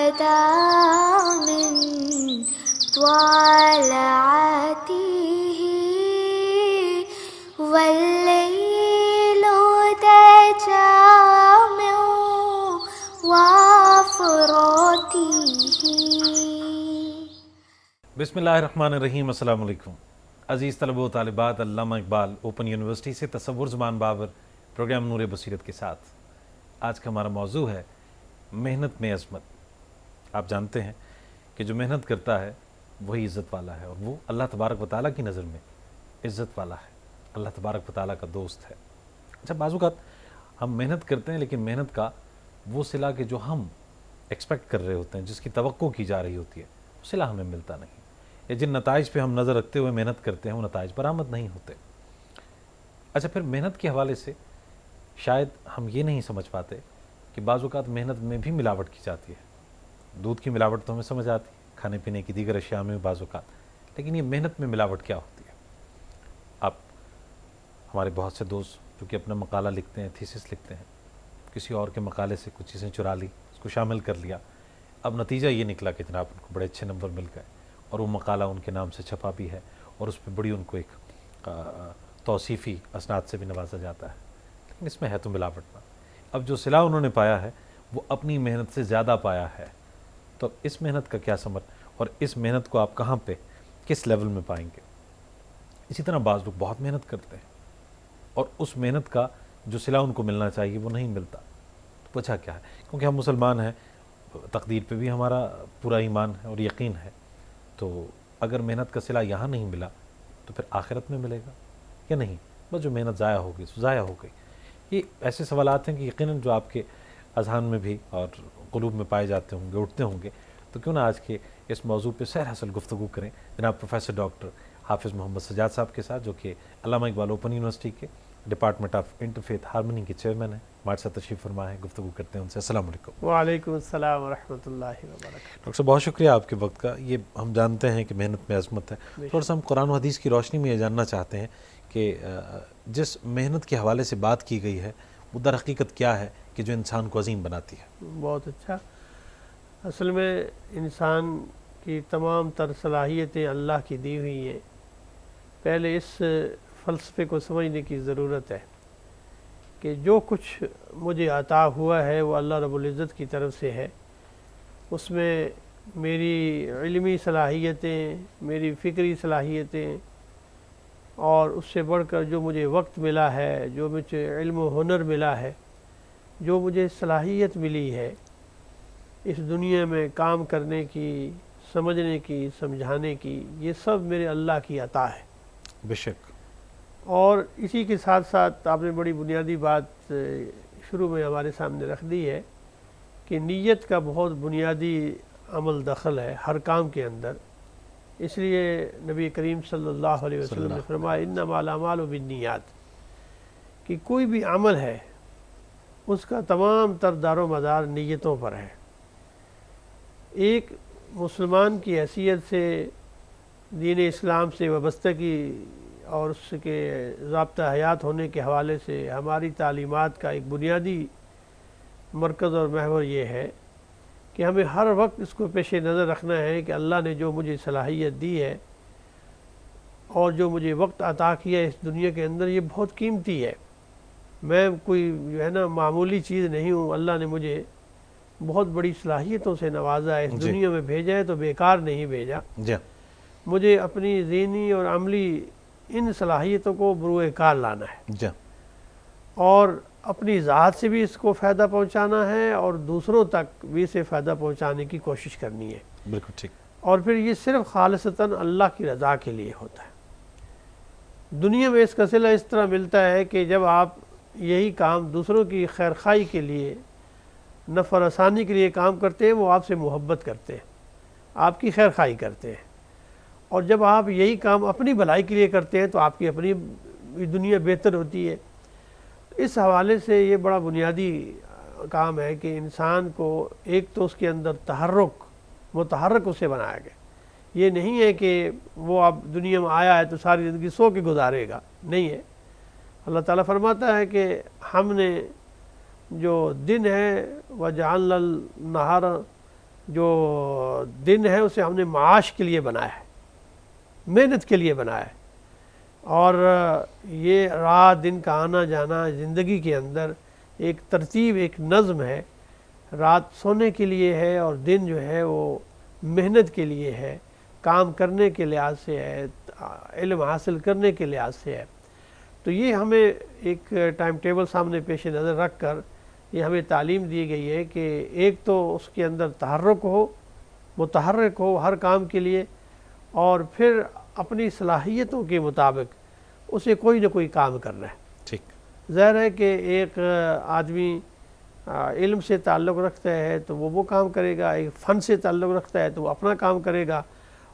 بدا من طلعته والليل دجى من وافراته. بسم اللہ الرحمن الرحیم. السلام علیکم عزیز طلبہ و طالبات. علامہ اقبال اوپن یونیورسٹی سے تصور زمان بابر پروگرام نور بصیرت کے ساتھ. آج کا ہمارا موضوع ہے محنت میں عظمت. آپ جانتے ہیں کہ جو محنت کرتا ہے وہی عزت والا ہے، اور وہ اللہ تبارک و تعالیٰ کی نظر میں عزت والا ہے، اللہ تبارک و تعالیٰ کا دوست ہے. اچھا، بعض اوقات ہم محنت کرتے ہیں لیکن محنت کا وہ صلہ کہ جو ہم ایکسپیکٹ کر رہے ہوتے ہیں، جس کی توقع کی جا رہی ہوتی ہے، وہ صلہ ہمیں ملتا نہیں، یا جن نتائج پہ ہم نظر رکھتے ہوئے محنت کرتے ہیں وہ نتائج برآمد نہیں ہوتے. اچھا، پھر محنت کے حوالے سے شاید ہم یہ نہیں سمجھ پاتے کہ بعض اوقات محنت میں بھی ملاوٹ کی جاتی ہے. دودھ کی ملاوٹ تو ہمیں سمجھ آتی ہے، کھانے پینے کی دیگر اشیاء میں بعض اوقات، لیکن یہ محنت میں ملاوٹ کیا ہوتی ہے؟ آپ ہمارے بہت سے دوست جو کہ اپنا مقالہ لکھتے ہیں، تھیسس لکھتے ہیں، کسی اور کے مقالے سے کچھ چیزیں چرا لی، اس کو شامل کر لیا، اب نتیجہ یہ نکلا کہ جناب ان کو بڑے اچھے نمبر مل گئے، اور وہ مقالہ ان کے نام سے چھپا بھی ہے، اور اس پہ بڑی ان کو ایک توصیفی اسناد سے بھی نوازا جاتا ہے، لیکن اس میں ہے تو ملاوٹ نہ. اب جو صلہ انہوں نے پایا ہے وہ اپنی محنت سے زیادہ پایا ہے، تو اس محنت کا کیا ثمر، اور اس محنت کو آپ کہاں پہ کس لیول میں پائیں گے؟ اسی طرح بعض لوگ بہت محنت کرتے ہیں اور اس محنت کا جو صلہ ان کو ملنا چاہیے وہ نہیں ملتا. تو وجہ کیا ہے؟ کیونکہ ہم مسلمان ہیں، تقدیر پہ بھی ہمارا پورا ایمان ہے اور یقین ہے، تو اگر محنت کا صلہ یہاں نہیں ملا تو پھر آخرت میں ملے گا یا نہیں؟ بس جو محنت ضائع ہو گئی سو ضائع ہو گئی. یہ ایسے سوالات ہیں کہ یقیناً جو آپ کے اذہان میں بھی اور قلوب میں پائے جاتے ہوں گے، اٹھتے ہوں گے. تو کیوں نہ آج کے اس موضوع پہ سیر حاصل گفتگو کریں جناب پروفیسر ڈاکٹر حافظ محمد سجاد صاحب کے ساتھ، جو کہ علامہ اقبال اوپن یونیورسٹی کے ڈپارٹمنٹ آف انٹرفیتھ ہارمونی کے چیئرمین ہیں. ہمارے ساتھ تشریف فرما ہے، گفتگو کرتے ہیں ان سے. السلام علیکم. وعلیکم السلام ورحمۃ اللہ وبرکاتہ. ڈاکٹر صاحب بہت شکریہ آپ کے وقت کا. یہ ہم جانتے ہیں کہ محنت میں عظمت ہے، تھوڑا سا ہم قرآن و حدیث کی روشنی میں یہ جاننا چاہتے ہیں کہ جس محنت کے حوالے سے بات کی گئی ہے وہ در حقیقت کیا ہے کہ جو انسان کو عظیم بناتی ہے؟ بہت اچھا. اصل میں انسان کی تمام تر صلاحیتیں اللہ کی دی ہوئی ہیں. پہلے اس فلسفے کو سمجھنے کی ضرورت ہے کہ جو کچھ مجھے عطا ہوا ہے وہ اللہ رب العزت کی طرف سے ہے. اس میں میری علمی صلاحیتیں، میری فکری صلاحیتیں، اور اس سے بڑھ کر جو مجھے وقت ملا ہے، جو مجھے علم و ہنر ملا ہے، جو مجھے صلاحیت ملی ہے اس دنیا میں کام کرنے کی، سمجھنے کی، سمجھانے کی، یہ سب میرے اللہ کی عطا ہے. بے شک. اور اسی کے ساتھ ساتھ آپ نے بڑی بنیادی بات شروع میں ہمارے سامنے رکھ دی ہے کہ نیت کا بہت بنیادی عمل دخل ہے ہر کام کے اندر. اس لیے نبی کریم صلی اللہ علیہ وسلم نے فرمایا انما الاعمال بالنیات، کہ کوئی بھی عمل ہے اس کا تمام تر دار و مدار نیتوں پر ہے. ایک مسلمان کی حیثیت سے دین اسلام سے وابستگی اور اس کے ضابطہ حیات ہونے کے حوالے سے ہماری تعلیمات کا ایک بنیادی مرکز اور محور یہ ہے کہ ہمیں ہر وقت اس کو پیش نظر رکھنا ہے کہ اللہ نے جو مجھے صلاحیت دی ہے اور جو مجھے وقت عطا کیا ہے اس دنیا کے اندر، یہ بہت قیمتی ہے. میں کوئی جو ہے نا معمولی چیز نہیں ہوں. اللہ نے مجھے بہت بڑی صلاحیتوں سے نوازا ہے، اس دنیا میں بھیجا ہے تو بیکار نہیں بھیجا. مجھے اپنی ذہنی اور عملی ان صلاحیتوں کو بروئے کار لانا ہے، اور اپنی ذات سے بھی اس کو فائدہ پہنچانا ہے اور دوسروں تک بھی اسے فائدہ پہنچانے کی کوشش کرنی ہے. بالکل ٹھیک. اور پھر یہ صرف خالصتاً اللہ کی رضا کے لیے ہوتا ہے. دنیا میں اس کا صلہ اس طرح ملتا ہے کہ جب آپ یہی کام دوسروں کی خیرخواہی کے لیے، نفع رسانی کے لیے کام کرتے ہیں، وہ آپ سے محبت کرتے ہیں، آپ کی خیرخواہی کرتے ہیں. اور جب آپ یہی کام اپنی بھلائی کے لیے کرتے ہیں تو آپ کی اپنی دنیا بہتر ہوتی ہے. اس حوالے سے یہ بڑا بنیادی کام ہے کہ انسان کو ایک تو اس کے اندر متحرک اسے بنایا گیا. یہ نہیں ہے کہ وہ اب دنیا میں آیا ہے تو ساری زندگی سو کے گزارے گا، نہیں ہے. اللہ تعالیٰ فرماتا ہے کہ ہم نے جو دن ہے وَجَعَلْنَا النَّهَارَ جو دن ہے اسے ہم نے معاش کے لیے بنایا ہے، محنت کے لیے بنایا ہے، اور یہ رات دن کا آنا جانا زندگی کے اندر ایک ترتیب، ایک نظم ہے۔ رات سونے کے لیے ہے اور دن جو ہے وہ محنت کے لیے ہے، کام کرنے کے لحاظ سے ہے، علم حاصل کرنے کے لحاظ سے ہے۔ تو یہ ہمیں ایک ٹائم ٹیبل سامنے پیش نظر رکھ کر یہ ہمیں تعلیم دی گئی ہے کہ ایک تو اس کے اندر تحرک ہو، متحرک ہو ہر کام کے لیے، اور پھر اپنی صلاحیتوں کے مطابق اسے کوئی نہ کوئی کام کرنا ہے۔ ٹھیک، ظاہر ہے کہ ایک آدمی علم سے تعلق رکھتا ہے تو وہ کام کرے گا، ایک فن سے تعلق رکھتا ہے تو وہ اپنا کام کرے گا،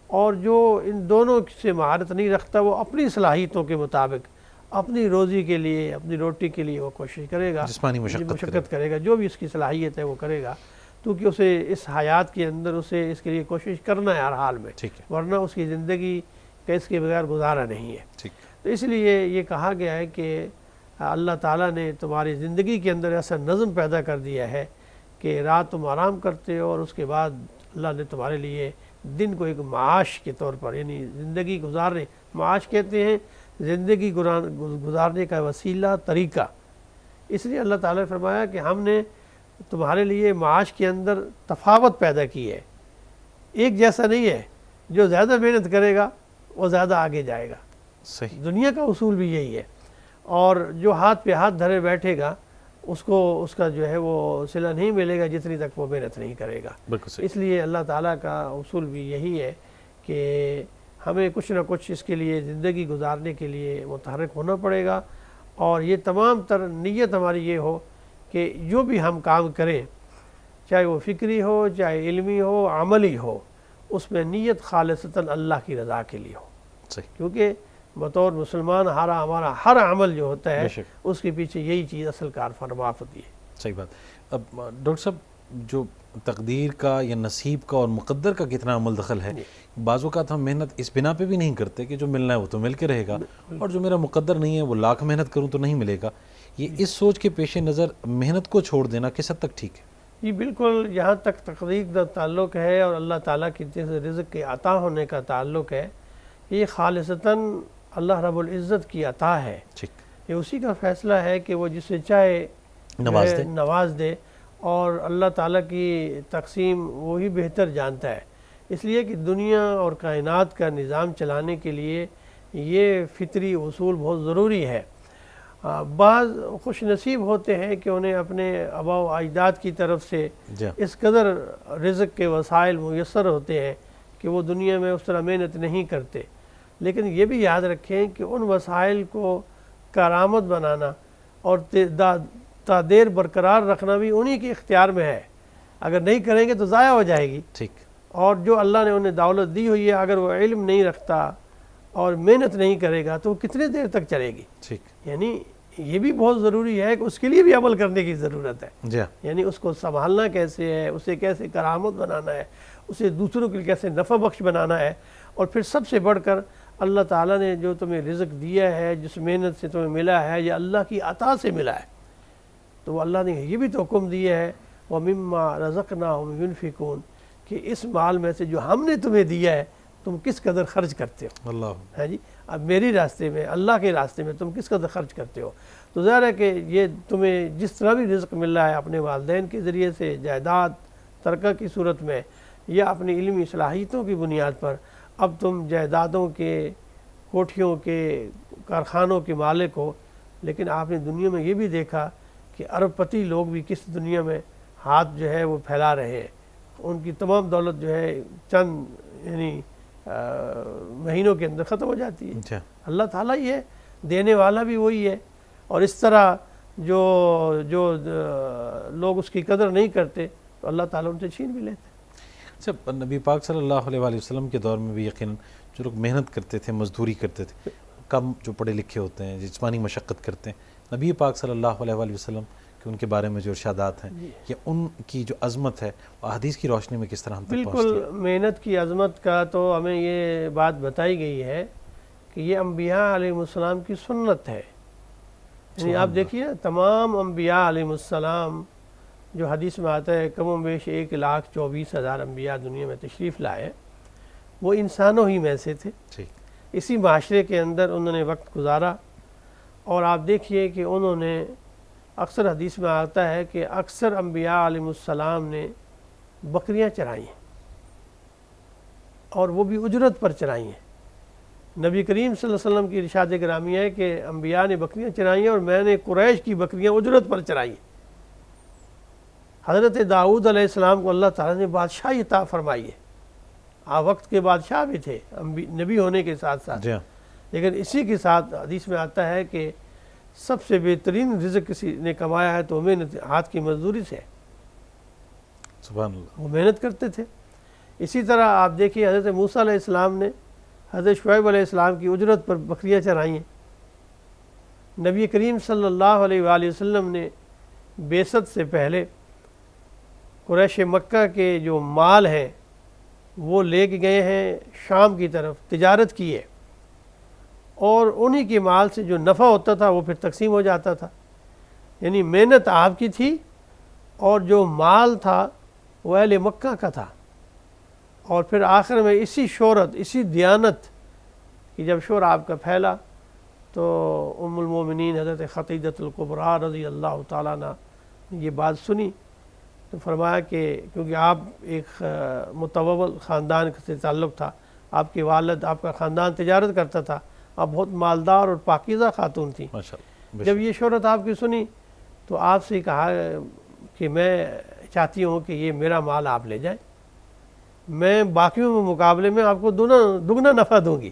اور جو ان دونوں سے مہارت نہیں رکھتا وہ اپنی صلاحیتوں کے مطابق اپنی روزی کے لیے، اپنی روٹی کے لیے وہ کوشش کرے گا، جسمانی مشقت کرے گا، جو بھی اس کی صلاحیت ہے وہ کرے گا، کیونکہ اسے اس حیات کے اندر اسے اس کے لیے کوشش کرنا ہے ہر حال میں، ورنہ اس کی زندگی کا اس کے بغیر گزارا نہیں ہے۔ تو اس لیے یہ کہا گیا ہے کہ اللہ تعالیٰ نے تمہاری زندگی کے اندر ایسا نظم پیدا کر دیا ہے کہ رات تم آرام کرتے ہو، اور اس کے بعد اللہ نے تمہارے لیے دن کو ایک معاش کے طور پر، یعنی زندگی گزارنے، معاش کہتے ہیں زندگی گزارنے کا وسیلہ، طریقہ۔ اس لیے اللہ تعالیٰ نے فرمایا کہ ہم نے تمہارے لیے معاش کے اندر تفاوت پیدا کی ہے، ایک جیسا نہیں ہے، جو زیادہ محنت کرے گا وہ زیادہ آگے جائے گا۔ صحیح، دنیا کا اصول بھی یہی ہے، اور جو ہاتھ پہ ہاتھ دھرے بیٹھے گا اس کو اس کا جو ہے وہ صلہ نہیں ملے گا جتنی تک وہ محنت نہیں کرے گا۔ بالکل صحیح۔ اس لیے اللہ تعالیٰ کا اصول بھی یہی ہے کہ ہمیں کچھ نہ کچھ اس کے لیے زندگی گزارنے کے لیے متحرک ہونا پڑے گا، اور یہ تمام تر نیت ہماری یہ ہو کہ جو بھی ہم کام کریں، چاہے وہ فکری ہو، چاہے علمی ہو، عملی ہو، اس میں نیت خالصتاً اللہ کی رضا کے لیے ہو۔ صحیح، کیونکہ بطور مسلمان ہمارا ہر عمل جو ہوتا ہے اس کے پیچھے یہی چیز اصل کار فرما ہوتی ہے۔ صحیح بات۔ اب ڈاکٹر صاحب، جو تقدیر کا یا نصیب کا اور مقدر کا کتنا عمل دخل ہے، بعض اوقات ہم محنت اس بنا پہ بھی نہیں کرتے کہ جو ملنا ہے وہ تو مل کے رہے گا، اور جو میرا مقدر نہیں ہے وہ لاکھ محنت کروں تو نہیں ملے گا۔ یہ اس سوچ کے پیش نظر محنت کو چھوڑ دینا کس حد تک ٹھیک ہے؟ جی بالکل، جہاں تک تقدیر کا تعلق ہے اور اللہ تعالیٰ کی طرف سے رزق کے عطا ہونے کا تعلق ہے، یہ خالصتاً اللہ رب العزت کی عطا ہے۔ یہ اسی کا فیصلہ ہے کہ وہ جسے چاہے نواز دے، اور اللہ تعالیٰ کی تقسیم وہی بہتر جانتا ہے۔ اس لیے کہ دنیا اور کائنات کا نظام چلانے کے لیے یہ فطری اصول بہت ضروری ہے۔ بعض خوش نصیب ہوتے ہیں کہ انہیں اپنے آباء و اجداد کی طرف سے اس قدر رزق کے وسائل میسر ہوتے ہیں کہ وہ دنیا میں اس طرح محنت نہیں کرتے، لیکن یہ بھی یاد رکھیں کہ ان وسائل کو کارآمد بنانا اور تا دیر برقرار رکھنا بھی انہی کے اختیار میں ہے۔ اگر نہیں کریں گے تو ضائع ہو جائے گی۔ اور جو اللہ نے انہیں دولت دی ہوئی ہے، اگر وہ علم نہیں رکھتا اور محنت نہیں کرے گا تو وہ کتنے دیر تک چلے گی؟ یعنی یہ بھی بہت ضروری ہے کہ اس کے لیے بھی عمل کرنے کی ضرورت ہے۔ یعنی اس کو سنبھالنا کیسے ہے، اسے کیسے کرامت بنانا ہے، اسے دوسروں کے لیے کیسے نفع بخش بنانا ہے، اور پھر سب سے بڑھ کر اللہ تعالیٰ نے جو تمہیں رزق دیا ہے، جس محنت سے تمہیں ملا ہے، یہ اللہ کی عطا سے ملا ہے، تو اللہ نے یہ بھی تو حکم دیا ہے وَمِمَّا رَزَقْنَاهُمْ يُنْفِقُونَ، کہ اس مال میں سے جو ہم نے تمہیں دیا ہے تم کس قدر خرچ کرتے ہو۔ اللہ ہے جی، اب میری راستے میں، اللہ کے راستے میں تم کس قدر خرچ کرتے ہو۔ تو ظاہر ہے کہ یہ تمہیں جس طرح بھی رزق مل رہا ہے، اپنے والدین کے ذریعے سے، جائیداد ترکہ کی صورت میں، یا اپنی علمی صلاحیتوں کی بنیاد پر، اب تم جائیدادوں کے، کوٹھیوں کے، کارخانوں کے مالک ہو، لیکن آپ نے دنیا میں یہ بھی دیکھا کہ ارب پتی لوگ بھی کس دنیا میں ہاتھ جو ہے وہ پھیلا رہے ہیں، ان کی تمام دولت جو ہے چند یعنی مہینوں کے اندر ختم ہو جاتی ہے۔ اللہ تعالیٰ یہ دینے والا بھی وہی ہے، اور اس طرح جو لوگ اس کی قدر نہیں کرتے تو اللہ تعالیٰ ان سے چھین بھی لیتے۔ اچھا، نبی پاک صلی اللہ علیہ وسلم کے دور میں بھی یقیناً جو لوگ محنت کرتے تھے، مزدوری کرتے تھے، کم جو پڑھے لکھے ہوتے ہیں، جسمانی مشقت کرتے ہیں، نبی پاک صلی اللہ علیہ وسلم کہ ان کے بارے میں جو ارشادات ہیں یا ان کی جو عظمت ہے وہ حدیث کی روشنی میں کس طرح ہم تک پہنچتی ہے؟ بالکل، محنت کی عظمت کا تو ہمیں یہ بات بتائی گئی ہے کہ یہ انبیاء علیہ السلام کی سنت ہے۔ یعنی آپ دیکھیے تمام انبیاء علیہ السلام جو حدیث میں آتا ہے کم و بیش 1,24,000 انبیاء دنیا میں تشریف لائے، وہ انسانوں ہی میں سے تھے۔ اسی معاشرے کے اندر انہوں نے وقت گزارا، اور آپ دیکھیے کہ انہوں نے اکثر حدیث میں آتا ہے کہ اکثر انبیاء علیہ السلام نے بکریاں چرائی ہیں، اور وہ بھی اجرت پر چرائی ہیں۔ نبی کریم صلی اللہ علیہ وسلم کی ارشاد گرامی ہے کہ انبیاء نے بکریاں چرائی ہیں اور میں نے قریش کی بکریاں اجرت پر چرائی ہیں۔ حضرت داؤد علیہ السلام کو اللہ تعالیٰ نے بادشاہی عطا فرمائی ہے، آپ وقت کے بادشاہ بھی تھے نبی ہونے کے ساتھ ساتھ، لیکن اسی کے ساتھ حدیث میں آتا ہے کہ سب سے بہترین رزق کسی نے کمایا ہے تو محنت ہاتھ کی مزدوری سے، سبحان اللہ، وہ محنت کرتے تھے۔ اسی طرح آپ دیکھیے حضرت موسیٰ علیہ السلام نے حضرت شعیب علیہ السلام کی اجرت پر بکریاں چرائی ہیں۔ نبی کریم صلی اللہ علیہ وآلہ وسلم نے بعثت سے پہلے قریش مکہ کے جو مال ہیں وہ لے کے گئے ہیں شام کی طرف، تجارت کی ہے، اور انہی کے مال سے جو نفع ہوتا تھا وہ پھر تقسیم ہو جاتا تھا۔ یعنی محنت آپ کی تھی اور جو مال تھا وہ اہل مکہ کا تھا، اور پھر آخر میں اسی شہرت، اسی دیانت کہ جب شور آپ کا پھیلا تو ام المومنین حضرت خدیجہ الکبریٰ رضی اللہ تعالیٰ عنہ نے یہ بات سنی تو فرمایا کہ کیونکہ آپ ایک متوول خاندان سے تعلق تھا، آپ کے والد، آپ کا خاندان تجارت کرتا تھا، آپ بہت مالدار اور پاکیزہ خاتون تھیں۔ جب یہ شہرت آپ کی سنی تو آپ سے کہا کہ میں چاہتی ہوں کہ یہ میرا مال آپ لے جائیں، میں باقیوں کے مقابلے میں آپ کو دگنا نفع دوں گی۔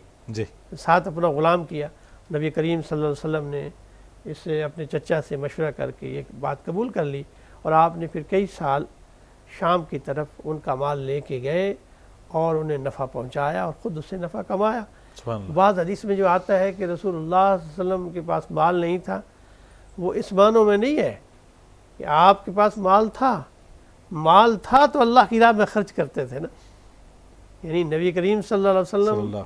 ساتھ اپنا غلام کیا۔ نبی کریم صلی اللہ علیہ وسلم نے اس سے اپنے چچا سے مشورہ کر کے یہ بات قبول کر لی، اور آپ نے پھر کئی سال شام کی طرف ان کا مال لے کے گئے اور انہیں نفع پہنچایا اور خود اس سے نفع کمایا۔ بعض حدیث میں جو آتا ہے کہ رسول اللہ صلی اللہ علیہ وسلم کے پاس مال نہیں تھا، وہ اس معنوں میں نہیں ہے کہ آپ کے پاس مال تھا تو اللہ کی راہ میں خرچ کرتے تھے نا۔ یعنی نبی کریم صلی اللہ علیہ وسلم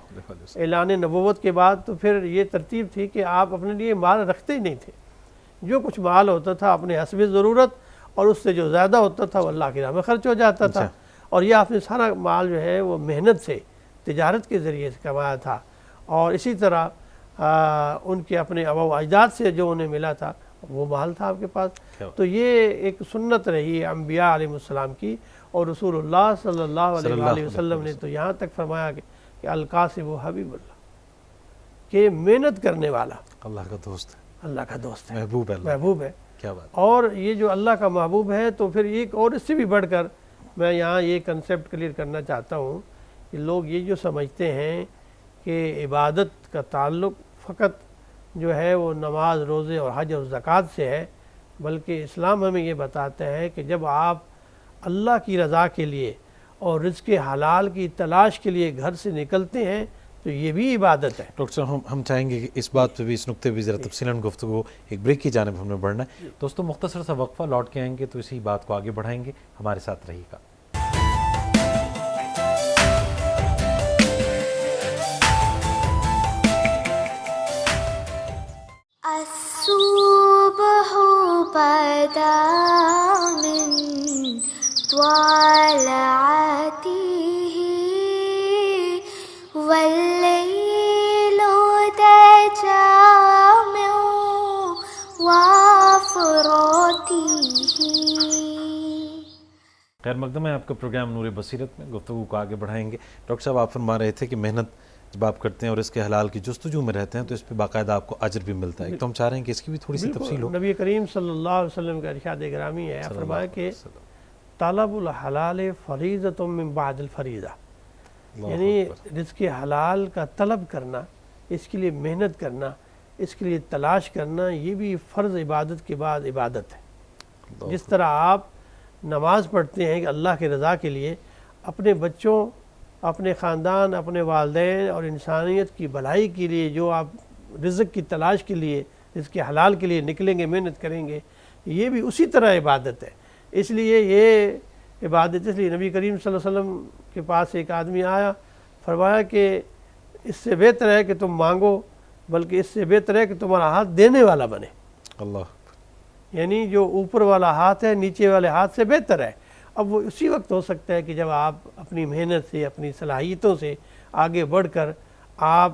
اعلان نبوت کے بعد تو پھر یہ ترتیب تھی کہ آپ اپنے لیے مال رکھتے ہی نہیں تھے، جو کچھ مال ہوتا تھا اپنے حسب ضرورت اور اس سے جو زیادہ ہوتا تھا وہ اللہ کی راہ میں خرچ ہو جاتا تھا، اور یہ آپ نے سارا مال جو ہے وہ محنت سے، تجارت کے ذریعے سے کمایا تھا، اور اسی طرح ان کے اپنے آباء و اجداد سے جو انہیں ملا تھا وہ مال تھا آپ کے پاس۔ تو یہ ایک سنت رہی ہے انبیاء علیہ السلام کی، اور رسول اللہ صلی اللہ علیہ وآلہ وسلم نے تو یہاں تک فرمایا کہ القاسم و حبیب اللہ، کہ محنت کرنے والا اللہ کا دوست ہے، اللہ کا دوست ہے، محبوب ہے۔ کیا بات۔ اور یہ جو اللہ کا محبوب ہے تو پھر ایک اور اس سے بھی بڑھ کر میں یہاں یہ کنسیپٹ کلیئر کرنا چاہتا ہوں کہ لوگ یہ جو سمجھتے ہیں کہ عبادت کا تعلق فقط جو ہے وہ نماز، روزے اور حج اور زکوٰۃ سے ہے، بلکہ اسلام ہمیں یہ بتاتا ہے کہ جب آپ اللہ کی رضا کے لیے اور رزق حلال کی تلاش کے لیے گھر سے نکلتے ہیں تو یہ بھی عبادت ہے۔ ڈاکٹر صاحب ہم چاہیں گے کہ اس بات پہ بھی، اس نقطے پہ ذرا تفصیلاً گفتگو، ایک بریک کی جانب ہم نے بڑھنا ہے۔ دوستو مختصر سا وقفہ، لوٹ کے آئیں گے تو اسی بات کو آگے بڑھائیں گے، ہمارے ساتھ رہیے گا۔ الصبح بدا من طلعته والليل دجى من وافراته۔ خیر مقدم ہے آپ کا پروگرام نور بصیرت میں، گفتگو کو آگے بڑھائیں گے۔ ڈاکٹر صاحب آپ فرما رہے تھے کہ محنت جب آپ کرتے ہیں اور اس کے حلال کی جستجو میں رہتے ہیں تو اس پہ باقاعدہ آپ کو اجر بھی ملتا ہے، ایک تو ہم چاہ رہے ہیں کہ اس کی بھی تھوڑی سی تفصیل ہو۔ نبی کریم صلی اللہ علیہ وسلم کا ارشاد گرامی ہے، فرمایا کہ طلب الحلال فریضۃ من بعد الفریضہ، یعنی رزق حلال کا طلب کرنا، اس کے لیے محنت کرنا، اس کے لیے تلاش کرنا، یہ بھی فرض عبادت کے بعد عبادت ہے۔ جس طرح آپ نماز پڑھتے ہیں کہ اللہ کی رضا کے لیے، اپنے بچوں، اپنے خاندان، اپنے والدین اور انسانیت کی بھلائی کے لیے جو آپ رزق کی تلاش کے لیے، رزق حلال کے لیے نکلیں گے، محنت کریں گے، یہ بھی اسی طرح عبادت ہے۔ اس لیے یہ عبادت، اس لیے نبی کریم صلی اللہ علیہ وسلم کے پاس ایک آدمی آیا، فرمایا کہ اس سے بہتر ہے کہ تم مانگو، بلکہ اس سے بہتر ہے کہ تمہارا ہاتھ دینے والا بنے۔ اللہ، یعنی جو اوپر والا ہاتھ ہے نیچے والے ہاتھ سے بہتر ہے۔ اب وہ اسی وقت ہو سکتا ہے کہ جب آپ اپنی محنت سے اپنی صلاحیتوں سے آگے بڑھ کر آپ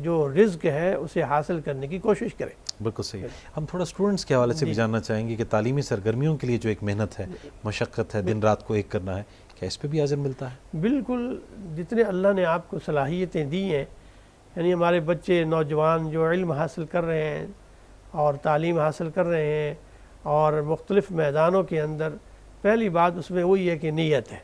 جو رزق ہے اسے حاصل کرنے کی کوشش کریں۔ بالکل صحیح۔ ہم تھوڑا اسٹوڈنٹس کے حوالے سے بھی جاننا چاہیں گے کہ تعلیمی سرگرمیوں کے لیے جو ایک محنت ہے، مشقت ہے، دن رات کو ایک کرنا ہے، کیا اس پہ بھی اجر ملتا ہے؟ بالکل، جتنے اللہ نے آپ کو صلاحیتیں دی ہیں، یعنی ہمارے بچے نوجوان جو علم حاصل کر رہے ہیں اور تعلیم حاصل کر رہے ہیں اور مختلف میدانوں کے اندر، پہلی بات اس میں وہی ہے کہ نیت ہے۔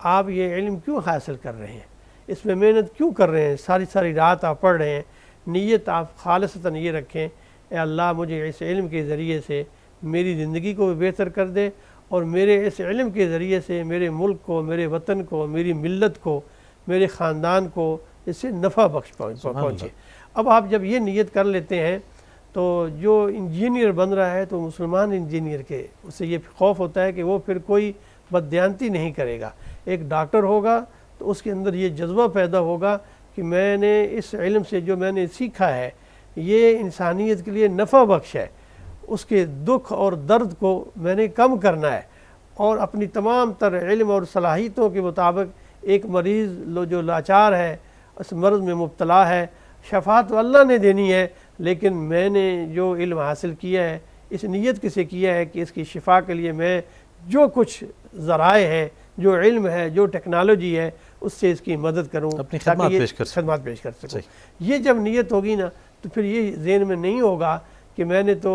آپ یہ علم کیوں حاصل کر رہے ہیں، اس میں محنت کیوں کر رہے ہیں، ساری رات آپ پڑھ رہے ہیں، نیت آپ خالصتاً یہ رکھیں، اے اللہ مجھے اس علم کے ذریعے سے میری زندگی کو بھی بہتر کر دے، اور میرے اس علم کے ذریعے سے میرے ملک کو، میرے وطن کو، میری ملت کو، میرے خاندان کو اس سے نفع بخش پہنچے۔ اب آپ جب یہ نیت کر لیتے ہیں تو جو انجینئر بن رہا ہے تو مسلمان انجینئر کے اس سے یہ خوف ہوتا ہے کہ وہ پھر کوئی بددیانتی نہیں کرے گا۔ ایک ڈاکٹر ہوگا تو اس کے اندر یہ جذبہ پیدا ہوگا کہ میں نے اس علم سے جو میں نے سیکھا ہے یہ انسانیت کے لیے نفع بخش ہے، اس کے دکھ اور درد کو میں نے کم کرنا ہے، اور اپنی تمام تر علم اور صلاحیتوں کے مطابق ایک مریض جو لاچار ہے، اس مرض میں مبتلا ہے، شفا تو اللہ نے دینی ہے، لیکن میں نے جو علم حاصل کیا ہے اس نیت کسے کیا ہے کہ اس کی شفا کے لیے میں جو کچھ ذرائع ہیں، جو علم ہے، جو ٹیکنالوجی ہے، اس سے اس کی مدد کروں، اپنی خدمات پیش کر سکوں۔ یہ جب نیت ہوگی نا تو پھر یہ ذہن میں نہیں ہوگا کہ میں نے تو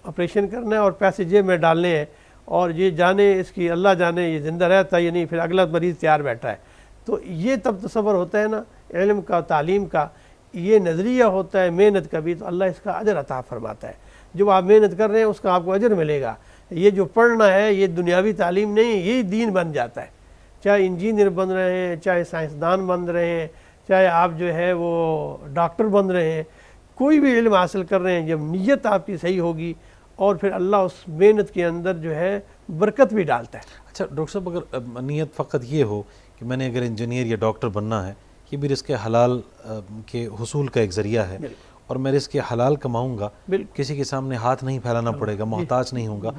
آپریشن کرنا ہے اور پیسے جیب میں ڈالنے ہیں، اور یہ جانے اس کی اللہ جانے یہ زندہ رہتا ہے یا نہیں، پھر اگلا مریض تیار بیٹھا ہے۔ تو یہ تب تصور ہوتا ہے نا علم کا، تعلیم کا، یہ نظریہ ہوتا ہے محنت کا بھی، تو اللہ اس کا اجر عطا فرماتا ہے۔ جو آپ محنت کر رہے ہیں اس کا آپ کو اجر ملے گا۔ یہ جو پڑھنا ہے یہ دنیاوی تعلیم نہیں، یہی دین بن جاتا ہے۔ چاہے انجینئر بن رہے ہیں، چاہے سائنسدان بن رہے ہیں، چاہے آپ جو ہے وہ ڈاکٹر بن رہے ہیں، کوئی بھی علم حاصل کر رہے ہیں، جب نیت آپ کی صحیح ہوگی اور پھر اللہ اس محنت کے اندر جو ہے برکت بھی ڈالتا ہے۔ اچھا ڈاکٹر صاحب، اگر نیت فقط یہ ہو کہ میں نے اگر انجینئر یا ڈاکٹر بننا ہے، یہ بھی رزق حلال کے حصول کا ایک ذریعہ ہے، اور میں رزق حلال کماؤں گا، کسی کے سامنے ہاتھ نہیں پھیلانا پڑے گا، محتاج نہیں ہوں گا،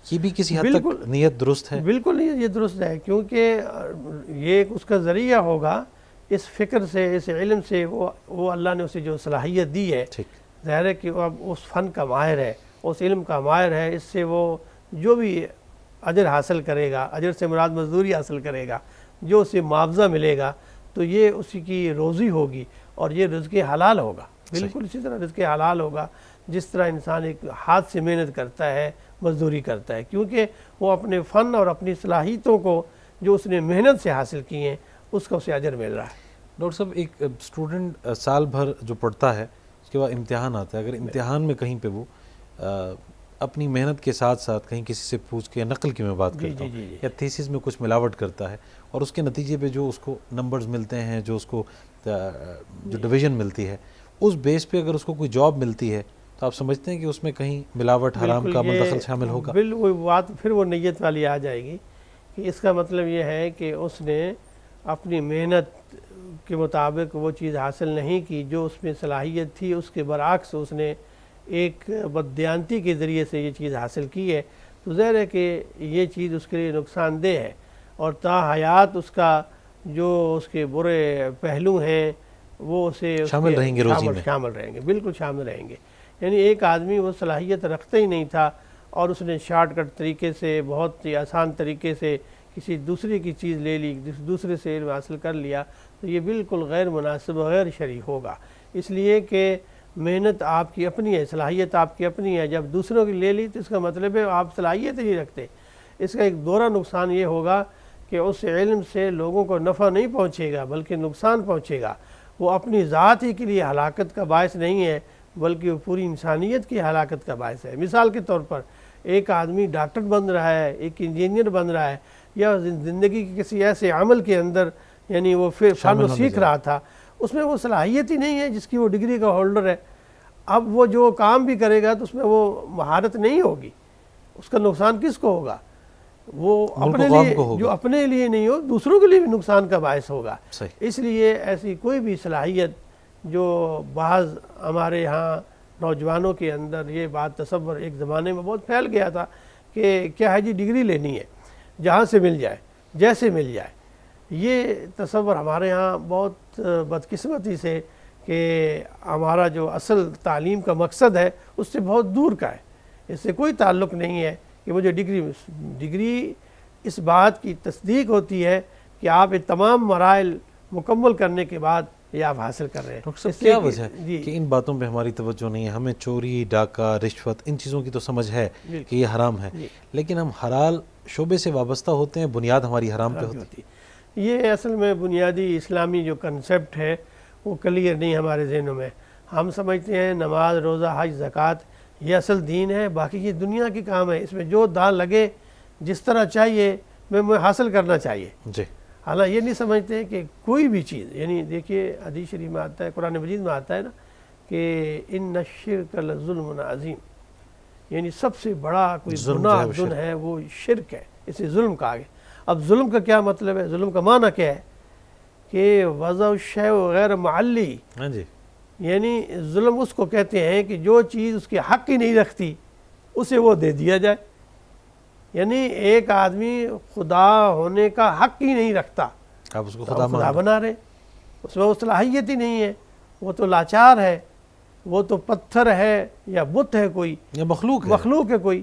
یہ بھی کسی حد تک نیت درست ہے؟ بالکل یہ درست ہے، کیونکہ یہ اس کا ذریعہ ہوگا اس فکر سے، اس علم سے، وہ اللہ نے اسے جو صلاحیت دی ہے، ظاہر ہے کہ وہ اب اس فن کا ماہر ہے، اس علم کا ماہر ہے، اس سے وہ جو بھی اجر حاصل کرے گا، اجر سے مراد مزدوری حاصل کرے گا، جو اسے معاوضہ ملے گا، تو یہ اسی کی روزی ہوگی اور یہ رزق حلال ہوگا۔ بالکل اسی طرح رزق حلال ہوگا جس طرح انسان ایک ہاتھ سے محنت کرتا ہے، مزدوری کرتا ہے، کیونکہ وہ اپنے فن اور اپنی صلاحیتوں کو جو اس نے محنت سے حاصل کی ہیں اس کا اسے اجر مل رہا ہے۔ ڈاکٹر صاحب، ایک اسٹوڈنٹ سال بھر جو پڑھتا ہے اس کے بعد امتحان آتا ہے، اگر امتحان میں کہیں پہ وہ اپنی محنت کے ساتھ ساتھ کہیں کسی سے پوچھ کے، نقل کی میں بات کرتا ہوں، یا تھیسس میں کچھ ملاوٹ کرتا ہے، اور اس کے نتیجے پہ جو اس کو نمبرز ملتے ہیں، جو اس کو جو ڈویژن ملتی ہے، اس بیس پہ اگر اس کو کوئی جاب ملتی ہے تو آپ سمجھتے ہیں کہ اس میں کہیں ملاوٹ، حرام کا مدخل شامل ہوگا؟ وہ بات پھر وہ نیت والی آ جائے گی کہ اس کا مطلب یہ ہے کہ اس نے اپنی محنت کے مطابق وہ چیز حاصل نہیں کی جو اس میں صلاحیت تھی، اس کے برعکس اس نے ایک بددیانتی کے ذریعے سے یہ چیز حاصل کی ہے، تو ظاہر ہے کہ یہ چیز اس کے لیے نقصان دہ ہے، اور تا حیات اس کا جو اس کے برے پہلو ہیں وہ اسے شامل رہیں گے، روزی میں شامل رہیں گے، بالکل شامل رہیں گے۔ یعنی ایک آدمی وہ صلاحیت رکھتا ہی نہیں تھا اور اس نے شارٹ کٹ طریقے سے، بہت ہی آسان طریقے سے کسی دوسرے کی چیز لے لی، دوسرے سے علم حاصل کر لیا، تو یہ بالکل غیر مناسب و غیر شرعی ہوگا۔ اس لیے کہ محنت آپ کی اپنی ہے، صلاحیت آپ کی اپنی ہے، جب دوسروں کی لے لی تو اس کا مطلب ہے آپ صلاحیت ہی نہیں رکھتے۔ اس کا ایک دوہرا نقصان یہ ہوگا کہ اس علم سے لوگوں کو نفع نہیں پہنچے گا بلکہ نقصان پہنچے گا۔ وہ اپنی ذات ہی کے لیے ہلاکت کا باعث نہیں ہے بلکہ وہ پوری انسانیت کی ہلاکت کا باعث ہے۔ مثال کے طور پر ایک آدمی ڈاکٹر بن رہا ہے، ایک انجینئر بن رہا ہے، یا زندگی کے کسی ایسے عمل کے اندر یعنی وہ فن سیکھ رہا تھا، اس میں وہ صلاحیت ہی نہیں ہے جس کی وہ ڈگری کا ہولڈر ہے، اب وہ جو کام بھی کرے گا تو اس میں وہ مہارت نہیں ہوگی، اس کا نقصان کس کو ہوگا؟ وہ اپنے لیے، جو اپنے لیے نہیں ہو دوسروں کے لیے بھی نقصان کا باعث ہوگا۔ اس لیے ایسی کوئی بھی صلاحیت جو بعض ہمارے ہاں نوجوانوں کے اندر یہ بات تصور ایک زمانے میں بہت پھیل گیا تھا کہ کیا ہے جی ڈگری لینی ہے، جہاں سے مل جائے، جیسے مل جائے. یہ تصور ہمارے ہاں بہت بدقسمتی سے کہ ہمارا جو اصل تعلیم کا مقصد ہے اس سے بہت دور کا ہے. اس سے کوئی تعلق نہیں ہے کہ مجھے ڈگری اس بات کی تصدیق ہوتی ہے کہ آپ یہ تمام مراحل مکمل کرنے کے بعد یہ آپ حاصل کر رہے ہیں. ڈاکٹر صاحب کیا وجہ ہے کہ ان باتوں پہ ہماری توجہ نہیں ہے؟ ہمیں چوری، ڈاکہ، رشوت، ان چیزوں کی تو سمجھ ہے کہ یہ حرام ہے، لیکن ہم حلال شعبے سے وابستہ ہوتے ہیں، بنیاد ہماری حرام پہ ہوتی ہے. یہ اصل میں بنیادی اسلامی جو کنسیپٹ ہے وہ کلیئر نہیں ہمارے ذہنوں میں. ہم سمجھتے ہیں نماز، روزہ، حج، زکوٰۃ یہ اصل دین ہے، باقی یہ دنیا کی کام ہے، اس میں جو دال لگے جس طرح چاہیے میں حاصل کرنا چاہیے. جی. حالانکہ یہ نہیں سمجھتے کہ کوئی بھی چیز، یعنی دیکھیے حدیث شریف میں آتا ہے، قرآن مجید میں آتا ہے نا کہ ان الشرک لظلم عظیم، یعنی سب سے بڑا کوئی گناہ دن ہے وہ شرک ہے، اسے ظلم کہا گیا. اب ظلم کا کیا مطلب ہے؟ ظلم کا معنی کیا ہے کہ وضع الشیء غیر معلی. ہاں جی. یعنی ظلم اس کو کہتے ہیں کہ جو چیز اس کے حق ہی نہیں رکھتی اسے وہ دے دیا جائے. یعنی ایک آدمی خدا ہونے کا حق ہی نہیں رکھتا، آپ اس کو خدا بنا رہے، اس میں وہ صلاحیت ہی نہیں ہے، وہ تو لاچار ہے، وہ تو پتھر ہے یا بت ہے کوئی، یا مخلوق ہے کوئی،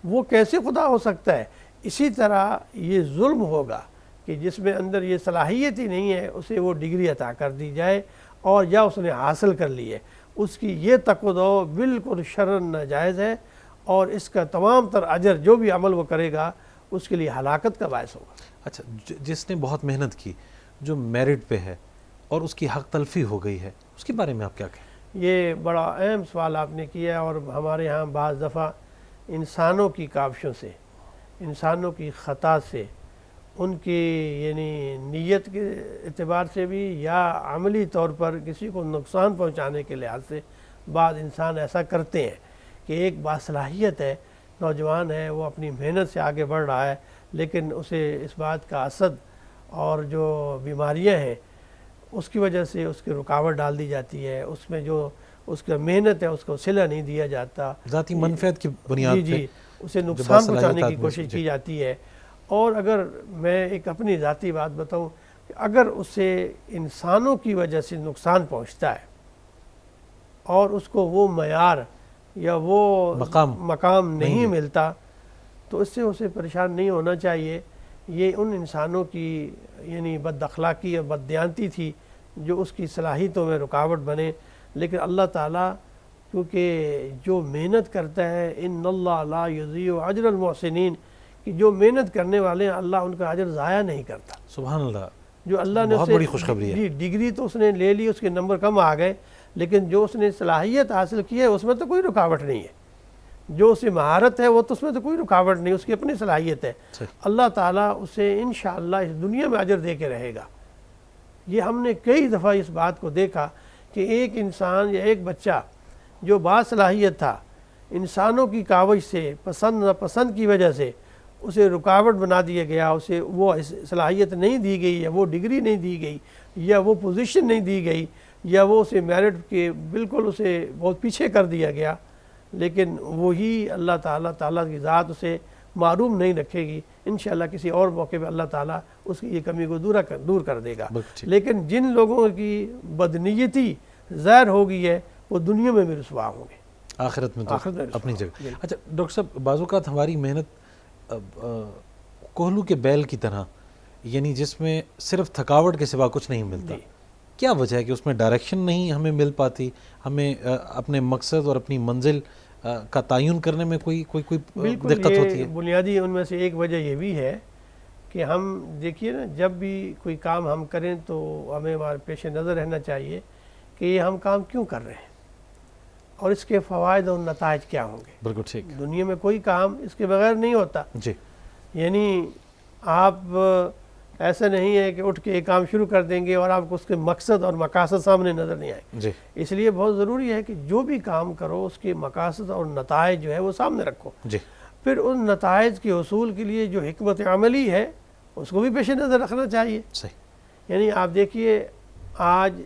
وہ کیسے خدا ہو سکتا ہے؟ اسی طرح یہ ظلم ہوگا کہ جس میں اندر یہ صلاحیت ہی نہیں ہے اسے وہ ڈگری عطا کر دی جائے اور یا اس نے حاصل کر لی ہے. اس کی یہ تقدو بالکل شرعاً ناجائز ہے، اور اس کا تمام تر اجر جو بھی عمل وہ کرے گا اس کے لیے ہلاکت کا باعث ہوگا. اچھا، جس نے بہت محنت کی، جو میرٹ پہ ہے اور اس کی حق تلفی ہو گئی ہے، اس کے بارے میں آپ کیا کہیں؟ یہ بڑا اہم سوال آپ نے کیا، اور ہمارے ہاں بعض دفعہ انسانوں کی کاوشوں سے، انسانوں کی خطا سے، ان کی یعنی نیت کے اعتبار سے بھی یا عملی طور پر کسی کو نقصان پہنچانے کے لحاظ سے بعض انسان ایسا کرتے ہیں کہ ایک باصلاحیت ہے، نوجوان ہے، وہ اپنی محنت سے آگے بڑھ رہا ہے، لیکن اسے اس بات کا حسد اور جو بیماریاں ہیں اس کی وجہ سے اس کی رکاوٹ ڈال دی جاتی ہے، اس میں جو اس کا محنت ہے اس کو صلہ نہیں دیا جاتا، ذاتی منفعت کی بنیاد پہ اسے نقصان پہنچانے کی کوشش کی جاتی ہے. اور اگر میں ایک اپنی ذاتی بات بتاؤں کہ اگر اسے انسانوں کی وجہ سے نقصان پہنچتا ہے اور اس کو وہ معیار یا وہ مقام نہیں ملتا تو اس سے اسے پریشان نہیں ہونا چاہیے. یہ ان انسانوں کی یعنی بد اخلاقی یا بد دیانتی تھی جو اس کی صلاحیتوں میں رکاوٹ بنے. لیکن اللہ تعالیٰ کیونکہ جو محنت کرتا ہے ان اللہ لا یضیع اجر المحسنین، کہ جو محنت کرنے والے ہیں اللہ ان کا اجر ضائع نہیں کرتا. سبحان اللہ. جو اللہ نے بہت بڑی خوشخبری ہے. جی، ڈگری تو اس نے لے لی، اس کے نمبر کم آ گئے، لیکن جو اس نے صلاحیت حاصل کی ہے اس میں تو کوئی رکاوٹ نہیں ہے. جو اسے مہارت ہے وہ تو اس میں تو کوئی رکاوٹ نہیں، اس کی اپنی صلاحیت ہے. اللہ تعالیٰ اسے انشاءاللہ اس دنیا میں اجر دے کے رہے گا. یہ ہم نے کئی دفعہ اس بات کو دیکھا کہ ایک انسان یا ایک بچہ جو باصلاحیت تھا، انسانوں کی کاوش سے، پسند ناپسند کی وجہ سے اسے رکاوٹ بنا دیا گیا، اسے وہ صلاحیت نہیں دی گئی، یا وہ ڈگری نہیں دی گئی، یا وہ پوزیشن نہیں دی گئی، یا وہ اسے میرٹ کے بالکل اسے بہت پیچھے کر دیا گیا. لیکن وہی اللہ تعالیٰ کی ذات اسے معروم نہیں رکھے گی. انشاءاللہ کسی اور موقع پہ اللہ تعالیٰ اس کی یہ کمی کو دور کر دے گا. لیکن جن لوگوں کی بدنیتی ظاہر ہو گئی ہے وہ دنیا میں بھی رسوا ہوں گے، آخرت میں تو اپنی جگہ. اچھا ڈاکٹر صاحب، بعض اوقات ہماری محنت کوہلو کے بیل کی طرح، یعنی جس میں صرف تھکاوٹ کے سوا کچھ نہیں ملتا. کیا وجہ ہے کہ اس میں ڈائریکشن نہیں ہمیں مل پاتی، ہمیں اپنے مقصد اور اپنی منزل کا تعین کرنے میں کوئی دقت ہوتی ہے؟ بنیادی ان میں سے ایک وجہ یہ بھی ہے کہ ہم دیکھیے نا، جب بھی کوئی کام ہم کریں تو ہمیں ہمارے پیش نظر رہنا چاہیے کہ یہ ہم کام کیوں کر رہے ہیں اور اس کے فوائد اور نتائج کیا ہوں گے. بالکل ٹھیک. دنیا میں کوئی کام اس کے بغیر نہیں ہوتا. جی. یعنی آپ ایسا نہیں ہے کہ اٹھ کے ایک کام شروع کر دیں گے اور آپ کو اس کے مقصد اور مقاصد سامنے نظر نہیں آئے. جی. اس لیے بہت ضروری ہے کہ جو بھی کام کرو اس کے مقاصد اور نتائج جو ہے وہ سامنے رکھو. جی. پھر ان نتائج کے حصول کے لیے جو حکمت عملی ہے اس کو بھی پیش نظر رکھنا چاہیے. صحیح. یعنی آپ دیکھیے آج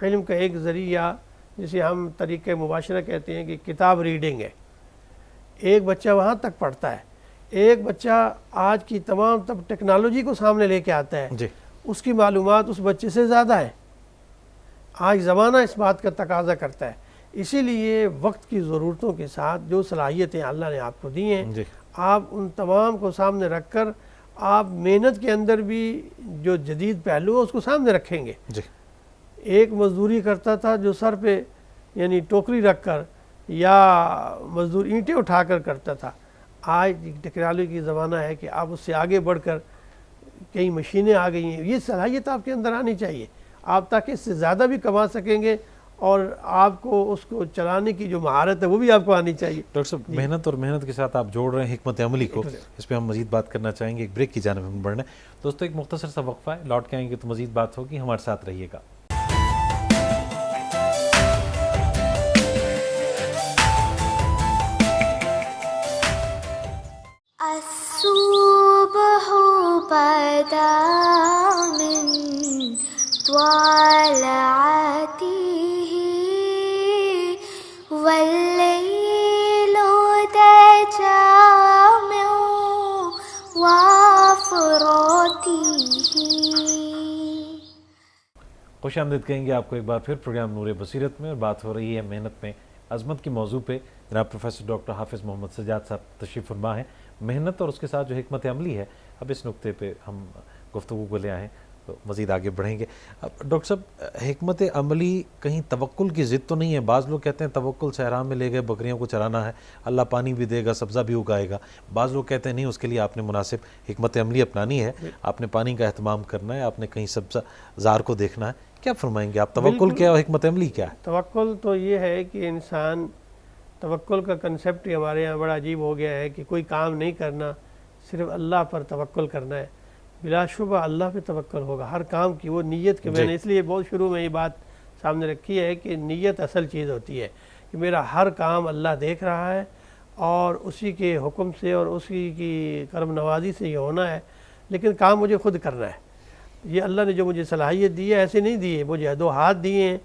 علم کا ایک ذریعہ جسے ہم طریقہ مباشرہ کہتے ہیں کہ کتاب ریڈنگ ہے. ایک بچہ وہاں تک پڑھتا ہے. ایک بچہ آج کی تمام ٹیکنالوجی کو سامنے لے کے آتا ہے, اس کی معلومات اس بچے سے زیادہ ہیں. آج زمانہ اس بات کا تقاضا کرتا ہے. اسی لیے وقت کی ضرورتوں کے ساتھ جو صلاحیتیں اللہ نے آپ کو دی ہیں, آپ ان تمام کو سامنے رکھ کر آپ محنت کے اندر بھی جو جدید پہلو ہے اس کو سامنے رکھیں گے. ایک مزدوری کرتا تھا جو سر پہ یعنی ٹوکری رکھ کر یا مزدور اینٹیں اٹھا کر کرتا تھا. آج ٹیکنالوجی کی زمانہ ہے کہ آپ اس سے آگے بڑھ کر کئی مشینیں آ گئی ہیں. یہ صلاحیت آپ کے اندر آنی چاہیے, آپ تاکہ اس سے زیادہ بھی کما سکیں گے اور آپ کو اس کو چلانے کی جو مہارت ہے وہ بھی آپ کو آنی چاہیے. ڈاکٹر صاحب, محنت اور محنت کے ساتھ آپ جوڑ رہے ہیں حکمت عملی کو, اس پہ ہم مزید بات کرنا چاہیں گے. ایک بریک کی جانب ہم بڑھنا ہے. دوستو ایک مختصر سا وقفہ ہے, لوٹ کے آئیں گے تو مزید بات ہوگی. ہمارے ساتھ رہیے گا. الصبح بدا من طلعته والليل دجى من وافراته. خوش آمدید کہیں گے آپ کو ایک بار پھر پروگرام نور بصیرت میں, اور بات ہو رہی ہے محنت میں عظمت کی موضوع پہ. جناب پروفیسر ڈاکٹر حافظ محمد سجاد صاحب تشریف فرما ہیں. محنت اور اس کے ساتھ جو حکمت عملی ہے, اب اس نقطے پہ ہم گفتگو کو لے آئے ہیں تو مزید آگے بڑھیں گے. اب ڈاکٹر صاحب, حکمت عملی کہیں توکل کی ضد تو نہیں ہے؟ بعض لوگ کہتے ہیں توکل صحرا میں لے گئے بکریوں کو چرانا ہے, اللہ پانی بھی دے گا, سبزہ بھی اگائے گا. بعض لوگ کہتے ہیں نہیں, اس کے لیے آپ نے مناسب حکمت عملی اپنانی ہے, آپ نے پانی کا اہتمام کرنا ہے, آپ نے کہیں سبزہ زار کو دیکھنا ہے. کیا فرمائیں گے آپ, توکل کیا اور حکمت عملی کیا ہے؟ توکل تو یہ ہے کہ انسان, توکل کا کنسیپٹ ہی ہمارے یہاں بڑا عجیب ہو گیا ہے کہ کوئی کام نہیں کرنا, صرف اللہ پر توکل کرنا ہے. بلا شبہ اللہ پہ توکل ہوگا ہر کام کی. وہ نیت کے, میں نے اس لیے بہت شروع میں یہ بات سامنے رکھی ہے کہ نیت اصل چیز ہوتی ہے کہ میرا ہر کام اللہ دیکھ رہا ہے اور اسی کے حکم سے اور اسی کی کرم نوازی سے یہ ہونا ہے, لیکن کام مجھے خود کرنا ہے. یہ اللہ نے جو مجھے صلاحیت دی ہے ایسے نہیں دی ہے, مجھے دو ہاتھ دیے ہیں,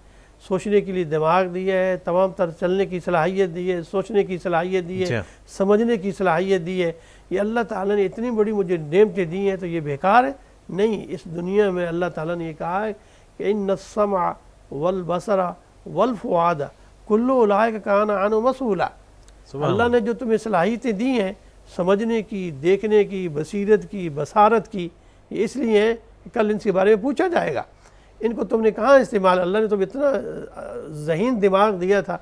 سوچنے کے لیے دماغ دیا ہے, تمام تر چلنے کی صلاحیت دی ہے, سوچنے کی صلاحیت دی ہے, سمجھنے کی صلاحیت دی ہے. یہ اللہ تعالیٰ نے اتنی بڑی مجھے نعمتیں دی ہیں, تو یہ بیکار ہے نہیں. اس دنیا میں اللہ تعالیٰ نے یہ کہا ہے کہ ان السمع والبصر والفؤاد کل اولئک کان عنہ مسئولا. اللہ نے جو تمہیں صلاحیتیں دی ہیں سمجھنے کی, دیکھنے کی, بصیرت کی, بصارت کی, یہ اس لیے ہیں کہ کل ان کے بارے میں پوچھا جائے گا. ان کو تم نے کہاں استعمال, اللہ نے تمہیں اتنا ذہین دماغ دیا تھا,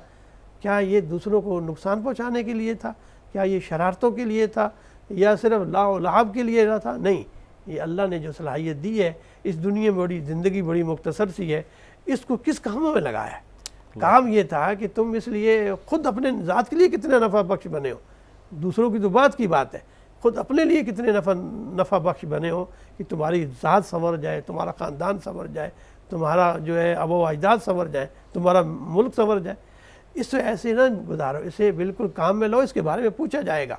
کیا یہ دوسروں کو نقصان پہنچانے کے لیے تھا؟ کیا یہ شرارتوں کے لیے تھا یا صرف لاؤ و لعب کے لیے نہ تھا؟ نہیں, یہ اللہ نے جو صلاحیت دی ہے, اس دنیا میں بڑی زندگی بڑی مختصر سی ہے, اس کو کس کاموں میں لگایا ہے؟ کام یہ تھا کہ تم اس لیے خود اپنے ذات کے لیے کتنے نفع بخش بنے ہو, دوسروں کی تو بات کی بات ہے, خود اپنے لیے کتنے نفع بخش بنے ہو کہ تمہاری ذات سنور جائے, تمہارا خاندان سنور جائے, تمہارا جو ہے آبا و اجداد سنور جائے, تمہارا ملک سنور جائے. اس سے ایسے نہ گزارو, اسے بالکل کام میں لو, اس کے بارے میں پوچھا جائے گا.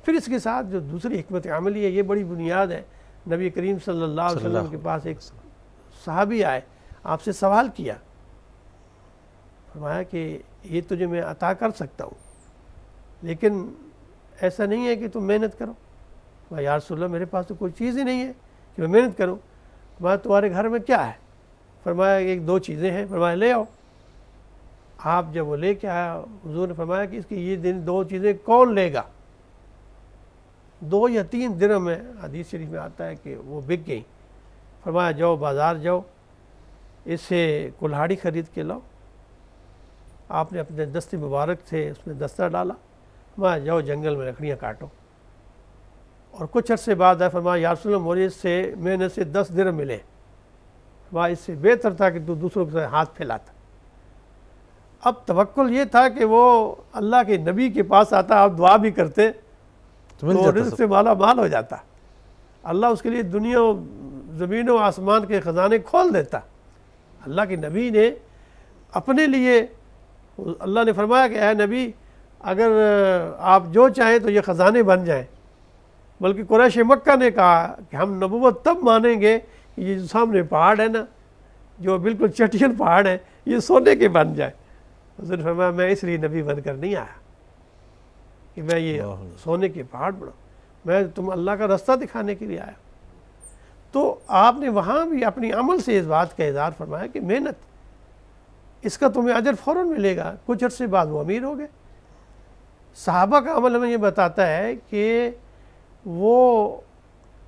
پھر اس کے ساتھ جو دوسری حکمت عملی ہے, یہ بڑی بنیاد ہے. نبی کریم صلی اللہ علیہ وسلم کے پاس ایک صحابی آئے, آپ سے سوال کیا, فرمایا کہ یہ تجھے میں عطا کر سکتا ہوں, لیکن ایسا نہیں ہے کہ تم محنت کرو. یا رسول اللہ, میرے پاس تو کوئی چیز ہی نہیں ہے کہ میں محنت کروں. فرمایا تمہارے گھر میں کیا ہے؟ فرمایا ایک دو چیزیں ہیں. فرمایا لے آؤ. آپ جب وہ لے کے آیا, حضور نے فرمایا کہ اس کی یہ دو چیزیں کون لے گا؟ 2 یا 3 درہم میں, حدیث شریف میں آتا ہے کہ وہ بک گئیں. فرمایا جاؤ بازار جاؤ, اس سے کلہاڑی خرید کے لاؤ. آپ نے اپنے دستے مبارک سے اس میں دستہ ڈالا. فرمایا جاؤ جنگل میں لکڑیاں کاٹو. اور کچھ عرصے بعد ہے, فرمایا یا رسول اللہ, مجھے اس سے محنت سے 10 درہم ملے. فرمایا اس سے بہتر تھا کہ تو دوسروں کے ساتھ ہاتھ پھیلاتا. اب توکل یہ تھا کہ وہ اللہ کے نبی کے پاس آتا, آپ دعا بھی کرتے تو رزق سے مالا مال ہو جاتا. اللہ اس کے لیے دنیا و زمین و آسمان کے خزانے کھول دیتا. اللہ کے نبی نے اپنے لیے, اللہ نے فرمایا کہ اے نبی, اگر آپ جو چاہیں تو یہ خزانے بن جائیں. بلکہ قریش مکہ نے کہا کہ ہم نبوت تب مانیں گے یہ جو سامنے پہاڑ ہے نا, جو بالکل چٹیل پہاڑ ہے, یہ سونے کے بن جائے. حضور نے فرمایا میں اس لیے نبی بن کر نہیں آیا کہ میں یہ سونے کے پہاڑ بڑھوں، میں تم اللہ کا رستہ دکھانے کے لیے آیا۔ تو آپ نے وہاں بھی اپنی عمل سے اس بات کا اظہار فرمایا کہ محنت، اس کا تمہیں اجر فوراً ملے گا۔ کچھ عرصے بعد وہ امیر ہو گئے۔ صحابہ کا عمل ہمیں یہ بتاتا ہے کہ وہ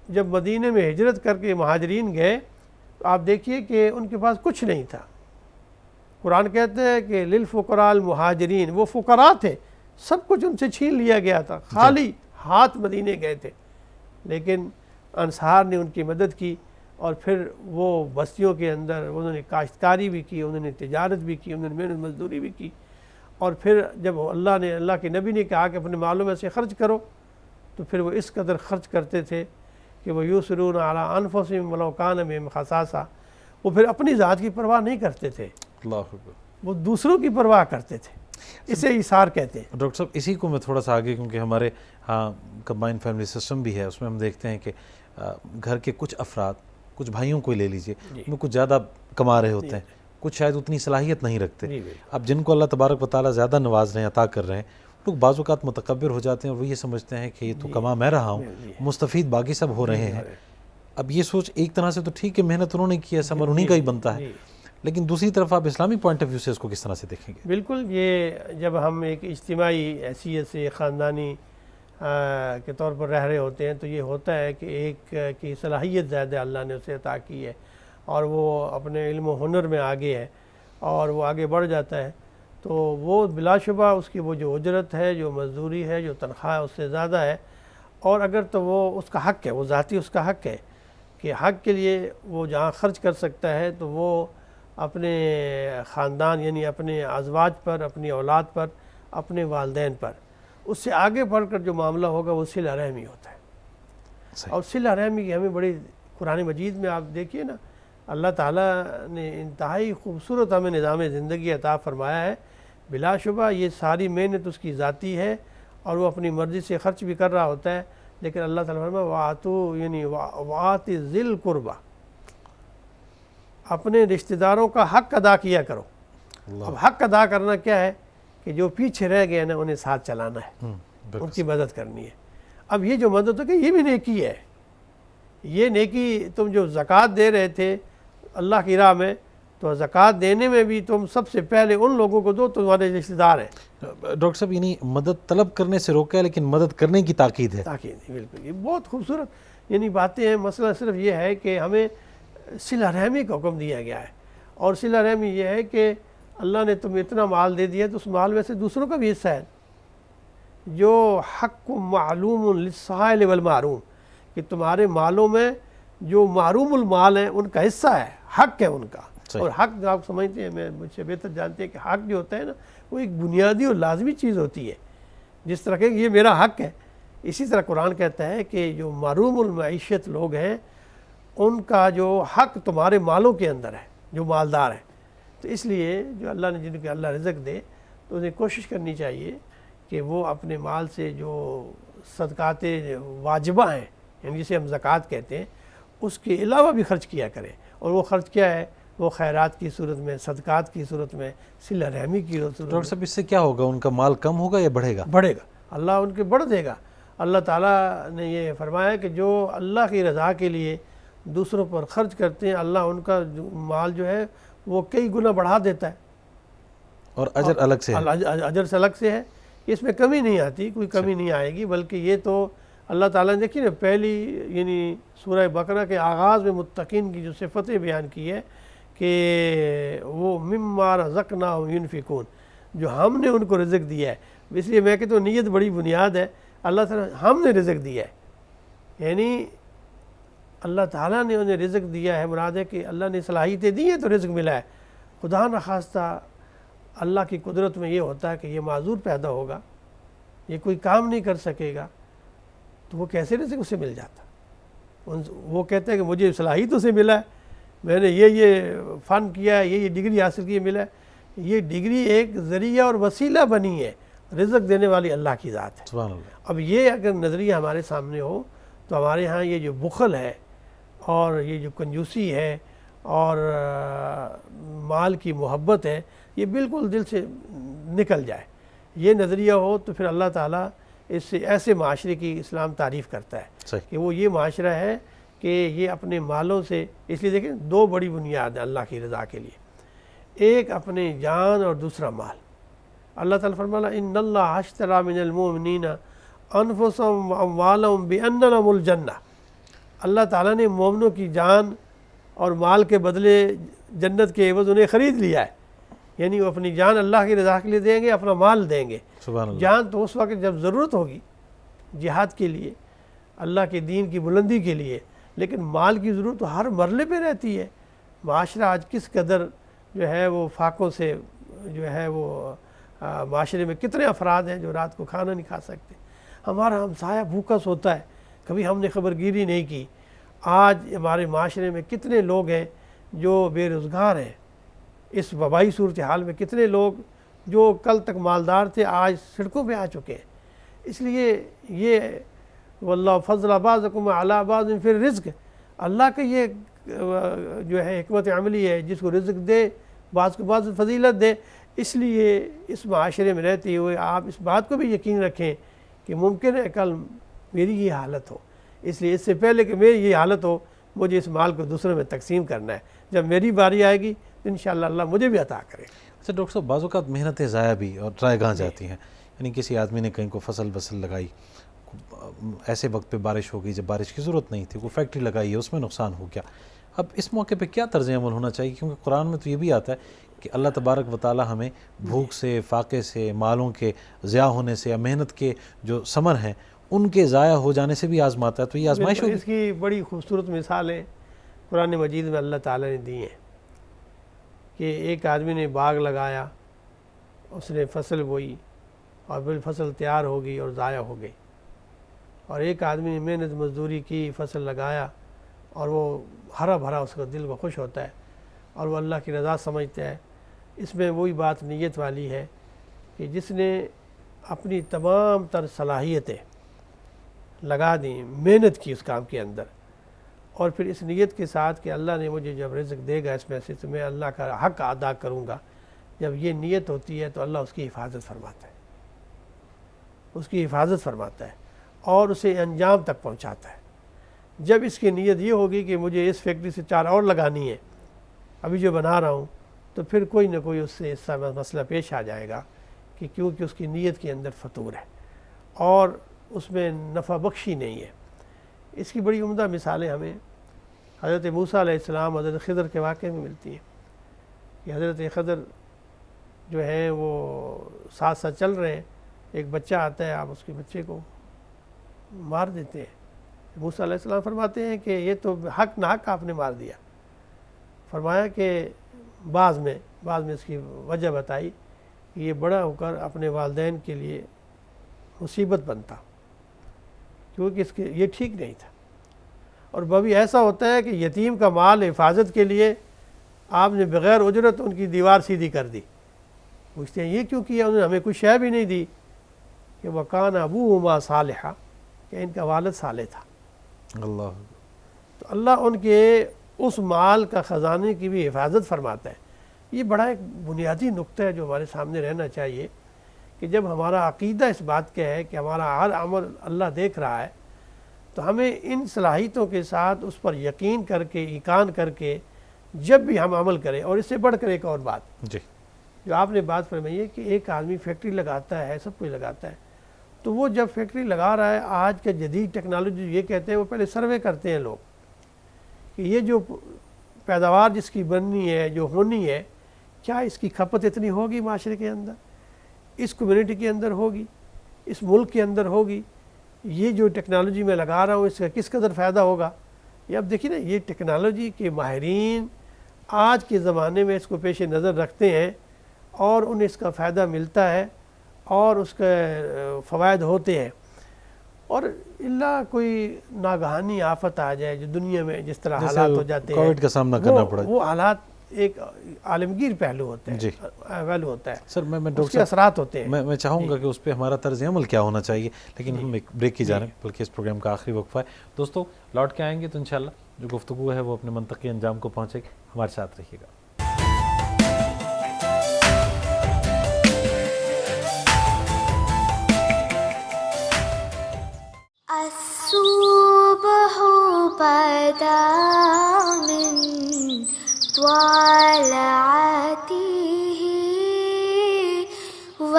جب مدینے میں ہجرت کر کے مہاجرین گئے تو آپ دیکھیے کہ ان کے پاس کچھ نہیں تھا۔ قرآن کہتے ہیں کہ للفقراء المہاجرین، وہ فقراء تھے، سب کچھ ان سے چھین لیا گیا تھا، خالی ہاتھ مدینے گئے تھے، لیکن انصار نے ان کی مدد کی، اور پھر وہ بستیوں کے اندر انہوں نے کاشتکاری بھی کی، انہوں نے تجارت بھی کی، انہوں نے محنت مزدوری بھی کی، اور پھر جب اللہ کے نبی نے کہا کہ اپنے مالوں میں سے خرچ کرو، تو پھر وہ اس قدر خرچ کرتے تھے کہ وہ یُؤْثِرُونَ عَلَىٰ أَنفُسِهِمْ وَلَوْ كَانَ بِهِمْ خَصَاصَةٌ، وہ پھر اپنی ذات کی پرواہ نہیں کرتے تھے، اللہ اکبر، وہ دوسروں کی پرواہ کرتے تھے، اسے ایثار کہتے ہیں۔ ڈاکٹر صاحب اسی کو میں تھوڑا سا آگے، کیونکہ ہمارے ہاں کمبائنڈ فیملی سسٹم بھی ہے، اس میں ہم دیکھتے ہیں کہ گھر کے کچھ افراد، کچھ بھائیوں کو لے لیجئے، ان میں کچھ زیادہ کما رہے ہوتے ہیں، کچھ شاید اتنی صلاحیت نہیں رکھتے، اب جن کو اللہ تبارک و تعالیٰ زیادہ نواز رہے ہیں، عطا کر رہے ہیں، لوگ بعض اوقات متکبر ہو جاتے ہیں اور وہ یہ سمجھتے ہیں کہ یہ تو کما میں رہا ہوں، مستفید باقی سب ہو رہے ہیں۔ اب یہ سوچ ایک طرح سے تو ٹھیک ہے، محنت انہوں نے کی ہے، ثمر انہی کا ہی بنتا ہے، لیکن دوسری طرف آپ اسلامی پوائنٹ آف ویو سے اس کو کس طرح سے دیکھیں گے؟ بالکل، یہ جب ہم ایک اجتماعی حیثیت سے خاندانی کے طور پر رہ رہے ہوتے ہیں تو یہ ہوتا ہے کہ ایک کی صلاحیت زیادہ اللہ نے اسے عطا کی ہے اور وہ اپنے علم و ہنر میں آگے ہے اور وہ آگے بڑھ جاتا ہے، تو وہ بلا شبہ اس کی وہ جو اجرت ہے، جو مزدوری ہے، جو تنخواہ ہے، اس سے زیادہ ہے، اور اگر تو وہ اس کا حق ہے، وہ ذاتی اس کا حق ہے کہ حق کے لیے وہ جہاں خرچ کر سکتا ہے تو وہ اپنے خاندان یعنی اپنے ازواج پر، اپنی اولاد پر، اپنے والدین پر، اس سے آگے بڑھ کر جو معاملہ ہوگا وہ صلہ رحمی ہوتا ہے۔ اور صلہ رحمی کی ہمیں بڑی قرآن مجید میں آپ دیکھیے نا، اللہ تعالیٰ نے انتہائی خوبصورت ہمیں نظام زندگی عطا فرمایا ہے، بلا شبہ یہ ساری محنت اس کی ذاتی ہے اور وہ اپنی مرضی سے خرچ بھی کر رہا ہوتا ہے، لیکن اللہ تعالیٰ فرمایا وَآتُوا یعنی وَآتِ ذِی الْقُرْبَى، اپنے رشتہ داروں کا حق ادا کیا کرو۔ اب حق ادا کرنا کیا ہے کہ جو پیچھے رہ گئے نا انہیں ساتھ چلانا ہے، ان کی مدد کرنی ہے۔ اب یہ جو مدد ہو کہ یہ بھی نیکی ہے، یہ نیکی تم جو زکوٰۃ دے رہے تھے اللہ کی راہ میں، تو زکوٰۃ دینے میں بھی تم سب سے پہلے ان لوگوں کو دو تمہارے رشتہ دار ہیں۔ ڈاکٹر صاحب یعنی مدد طلب کرنے سے روکا ہے لیکن مدد کرنے کی تاکید ہے۔ تاکید، بالکل، یہ بہت خوبصورت یعنی باتیں ہیں۔ مسئلہ صرف یہ ہے کہ ہمیں صلہ رحمی کا حکم دیا گیا ہے، اور صلہ رحمی یہ ہے کہ اللہ نے تمہیں اتنا مال دے دیا تو اس مال میں سے دوسروں کا بھی حصہ ہے، جو حق معلوم للسائل والمحروم، کہ تمہارے مالوں میں جو محروم المال ہیں ان کا حصہ ہے، حق ہے ان کا۔ اور حق آپ سمجھتے ہیں، میں مجھ سے بہتر جانتے ہیں کہ حق جو ہوتا ہے نا وہ ایک بنیادی اور لازمی چیز ہوتی ہے، جس طرح کہ یہ میرا حق ہے، اسی طرح قرآن کہتا ہے کہ جو محروم المعیشت لوگ ہیں ان کا جو حق تمہارے مالوں کے اندر ہے، جو مالدار ہیں۔ تو اس لیے جو اللہ نے جن کو اللہ رزق دے تو انہیں کوشش کرنی چاہیے کہ وہ اپنے مال سے جو صدقات واجبہ ہیں، یعنی جسے ہم زکوٰۃ کہتے ہیں، اس کے علاوہ بھی خرچ کیا کریں، اور وہ خرچ کیا ہے؟ وہ خیرات کی صورت میں، صدقات کی صورت میں، صلہ رحمی کی صورت میں۔ ڈاکٹر صاحب اس سے کیا ہوگا؟ ان کا مال کم ہوگا یا بڑھے گا؟ بڑھے گا، اللہ ان کے بڑھ دے گا۔ اللہ تعالیٰ نے یہ فرمایا کہ جو اللہ کی رضا کے لیے دوسروں پر خرچ کرتے ہیں، اللہ ان کا مال جو ہے وہ کئی گنا بڑھا دیتا ہے، اور اجر الگ سے ہے، اجر سے الگ سے ہے، اس میں کمی نہیں آتی، کوئی کمی نہیں آئے گی، بلکہ یہ تو اللہ تعالیٰ نے دیکھیے نا پہلی یعنی سورہ بقرہ کے آغاز میں متقین کی جو صفتیں بیان کی ہے کہ وہ مما رزقناہم ینفقون، جو ہم نے ان کو رزق دیا ہے۔ اس لیے میں کہتا ہوں نیت بڑی بنیاد ہے، اللہ تعالیٰ ہم نے رزق دیا ہے، یعنی اللہ تعالیٰ نے انہیں رزق دیا ہے، مراد ہے کہ اللہ نے صلاحیتیں دی ہیں تو رزق ملا ہے۔ خدا نخواستہ اللہ کی قدرت میں یہ ہوتا ہے کہ یہ معذور پیدا ہوگا، یہ کوئی کام نہیں کر سکے گا، تو وہ کیسے رزق اسے مل جاتا؟ وہ کہتے ہیں کہ مجھے صلاحیتوں سے ملا ہے، میں نے یہ فن کیا ہے، یہ ڈگری حاصل کی ملا ہے۔ یہ ڈگری ایک ذریعہ اور وسیلہ بنی ہے، رزق دینے والی اللہ کی ذات ہے۔ سبحان اللہ۔ اب یہ اگر نظریہ ہمارے سامنے ہو تو ہمارے ہاں یہ جو بخل ہے اور یہ جو کنجوسی ہے اور مال کی محبت ہے، یہ بالکل دل سے نکل جائے. یہ نظریہ ہو تو پھر اللہ تعالیٰ اس سے ایسے معاشرے کی اسلام تعریف کرتا ہے کہ وہ یہ معاشرہ ہے کہ یہ اپنے مالوں سے, اس لیے دیکھیں دو بڑی بنیاد ہیں اللہ کی رضا کے لیے, ایک اپنے جان اور دوسرا مال. اللہ تعالیٰ فرمایا ان اللہ اشتری من المؤمنین انفسهم واموالهم بان لهم الجنہ. اللہ تعالیٰ نے مومنوں کی جان اور مال کے بدلے جنت کے عوض انہیں خرید لیا ہے. یعنی وہ اپنی جان اللہ کی رضا کے لیے دیں گے, اپنا مال دیں گے. سبحان اللہ. جان تو اس وقت جب ضرورت ہوگی جہاد کے لیے, اللہ کے دین کی بلندی کے لیے, لیکن مال کی ضرورت تو ہر مرحلے پہ رہتی ہے. معاشرہ آج کس قدر جو ہے وہ فاقوں سے جو ہے وہ معاشرے میں کتنے افراد ہیں جو رات کو کھانا نہیں کھا سکتے. ہمارا ہمسایہ بھوکا سوتا ہے, کبھی ہم نے خبر گیری نہیں کی. آج ہمارے معاشرے میں کتنے لوگ ہیں جو بے روزگار ہیں. اس وبائی صورتحال میں کتنے لوگ جو کل تک مالدار تھے آج سڑکوں پہ آ چکے ہیں. اس لیے یہ واللہ فضل بعضکم علی بعض فی الرزق, اللہ کا یہ جو ہے حکمت عملی ہے, جس کو رزق دے بعض کو بعض فضیلت دے. اس لیے اس معاشرے میں رہتے ہوئے آپ اس بات کو بھی یقین رکھیں کہ ممکن ہے کل میری یہ حالت ہو, اس لیے اس سے پہلے کہ میری یہ حالت ہو مجھے اس مال کو دوسروں میں تقسیم کرنا ہے. جب میری باری آئے گی تو انشاءاللہ اللہ مجھے بھی عطا کرے. اچھا ڈاکٹر صاحب, بعض اوقات محنتیں ضائع بھی اور ضائع گاہ جاتی ہیں. یعنی کسی آدمی نے کہیں کو فصل لگائی, ایسے وقت پہ بارش ہو گئی جب بارش کی ضرورت نہیں تھی, کوئی فیکٹری لگائی ہے اس میں نقصان ہو گیا. اب اس موقع پہ کیا طرز عمل ہونا چاہیے؟ کیونکہ قرآن میں تو یہ بھی آتا ہے کہ اللہ تبارک و تعالی ہمیں بھوک سے, فاقے سے, مالوں کے ضیاع ہونے سے یا محنت کے جو ثمر ہیں ان کے ضائع ہو جانے سے بھی آزماتا ہے. تو یہ آزمائش ہوگی. اس کی بڑی خوبصورت مثالیں قرآن مجید میں اللہ تعالیٰ نے دی ہیں کہ ایک آدمی نے باغ لگایا, اس نے فصل بوئی اور پھر فصل تیار ہو گئی اور ضائع ہو گئی. اور ایک آدمی نے محنت مزدوری کی, فصل لگایا اور وہ ہرا بھرا, اس کا دل کو خوش ہوتا ہے اور وہ اللہ کی رضا سمجھتا ہے. اس میں وہی بات نیت والی ہے کہ جس نے اپنی تمام تر صلاحیتیں لگا دیں, محنت کی اس کام کے اندر, اور پھر اس نیت کے ساتھ کہ اللہ نے مجھے جب رزق دے گا اس میں سے تو میں اللہ کا حق ادا کروں گا. جب یہ نیت ہوتی ہے تو اللہ اس کی حفاظت فرماتا ہے, اس کی حفاظت فرماتا ہے اور اسے انجام تک پہنچاتا ہے. جب اس کی نیت یہ ہوگی کہ مجھے اس فیکٹری سے 4 اور لگانی ہے ابھی جو بنا رہا ہوں, تو پھر کوئی نہ کوئی اس سے اس مسئلہ پیش آ جائے گا کہ کیونکہ اس کی نیت کے اندر فطور ہے اور اس میں نفع بخشی نہیں ہے. اس کی بڑی عمدہ مثالیں ہمیں حضرت موسیٰ علیہ السلام, حضرت خضر کے واقعے میں ملتی ہیں کہ حضرت خضر جو ہیں وہ ساتھ ساتھ چل رہے ہیں, ایک بچہ آتا ہے, آپ اس کے بچے کو مار دیتے ہیں. موسیٰ علیہ السلام فرماتے ہیں کہ یہ تو حق ناحق آپ نے مار دیا. فرمایا کہ بعض میں اس کی وجہ بتائی کہ یہ بڑا ہو کر اپنے والدین کے لیے مصیبت بنتا, کیونکہ اس کے یہ ٹھیک نہیں تھا. اور کبھی ایسا ہوتا ہے کہ یتیم کا مال حفاظت کے لیے آپ نے بغیر اجرت ان کی دیوار سیدھی کر دی. پوچھتے ہیں یہ کیوں کیا, انہوں نے ہمیں کوئی شے بھی نہیں دی. کہ وَقَانَ أَبُوهُمَا صَالِحًا, کہ ان کا والد صالح تھا. اللہ, تو اللہ ان کے اس مال کا خزانے کی بھی حفاظت فرماتا ہے. یہ بڑا ایک بنیادی نقطہ ہے جو ہمارے سامنے رہنا چاہیے کہ جب ہمارا عقیدہ اس بات کا ہے کہ ہمارا ہر عمل اللہ دیکھ رہا ہے, تو ہمیں ان صلاحیتوں کے ساتھ اس پر یقین کر کے, ایقان کر کے جب بھی ہم عمل کریں. اور اس سے بڑھ کر ایک اور بات جی, جو آپ نے بات فرمائی ہے کہ ایک آدمی فیکٹری لگاتا ہے, سب کچھ لگاتا ہے, تو وہ جب فیکٹری لگا رہا ہے, آج کے جدید ٹیکنالوجی یہ کہتے ہیں, وہ پہلے سروے کرتے ہیں لوگ کہ یہ جو پیداوار جس کی بننی ہے, جو ہونی ہے, کیا اس کی کھپت اتنی ہوگی معاشرے کے اندر, اس کمیونٹی کے اندر ہوگی, اس ملک کے اندر ہوگی. یہ جو ٹیکنالوجی میں لگا رہا ہوں اس کا کس قدر فائدہ ہوگا. یہ اب دیکھیے نا, یہ ٹیکنالوجی کے ماہرین آج کے زمانے میں اس کو پیش نظر رکھتے ہیں اور انہیں اس کا فائدہ ملتا ہے اور اس کے فوائد ہوتے ہیں. اور اللہ کوئی ناگہانی آفت آ جائے جو دنیا میں جس طرح حالات ہو جاتے ہیں, کووڈ کا سامنا کرنا پڑا, وہ حالات ایک عالمگیر پہلو ہوتا ہے, جی پہلو ہوتا ہے. سر میں اس کے اثرات ہوتے ہیں. میں چاہوں گا کہ اس پہ ہمارا طرز عمل کیا ہونا چاہیے, لیکن ہم ایک بریک کی جا رہے ہیں, بلکہ اس پروگرام کا آخری وقفہ ہے. دوستو لوٹ کے آئیں گے تو انشاءاللہ جو گفتگو ہے وہ اپنے منطقی انجام کو پہنچے گی. ہمارے ساتھ رہیے گا.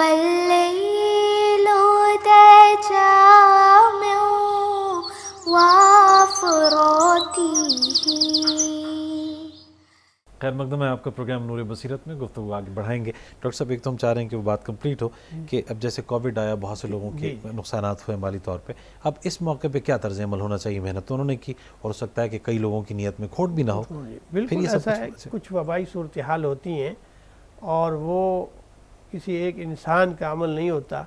والليل تجامع وافراته. خیر مقدم ہے آپ کا پروگرام نور بصیرت میں گفتگو آگے بڑھائیں گے. ڈاکٹر صاحب ایک تو ہم چاہ رہے ہیں کہ وہ بات کمپلیٹ ہو کہ اب جیسے کووڈ آیا بہت سے لوگوں کے نقصانات ہوئے مالی طور پہ، اب اس موقع پہ کیا طرز عمل ہونا چاہیے؟ محنت تو انہوں نے کی اور ہو سکتا ہے کہ کئی لوگوں کی نیت میں کھوٹ بھی نہ ہو. بالکل ایسا ہے، کچھ وبائی صورتحال ہوتی ہیں اور وہ کسی ایک انسان کا عمل نہیں ہوتا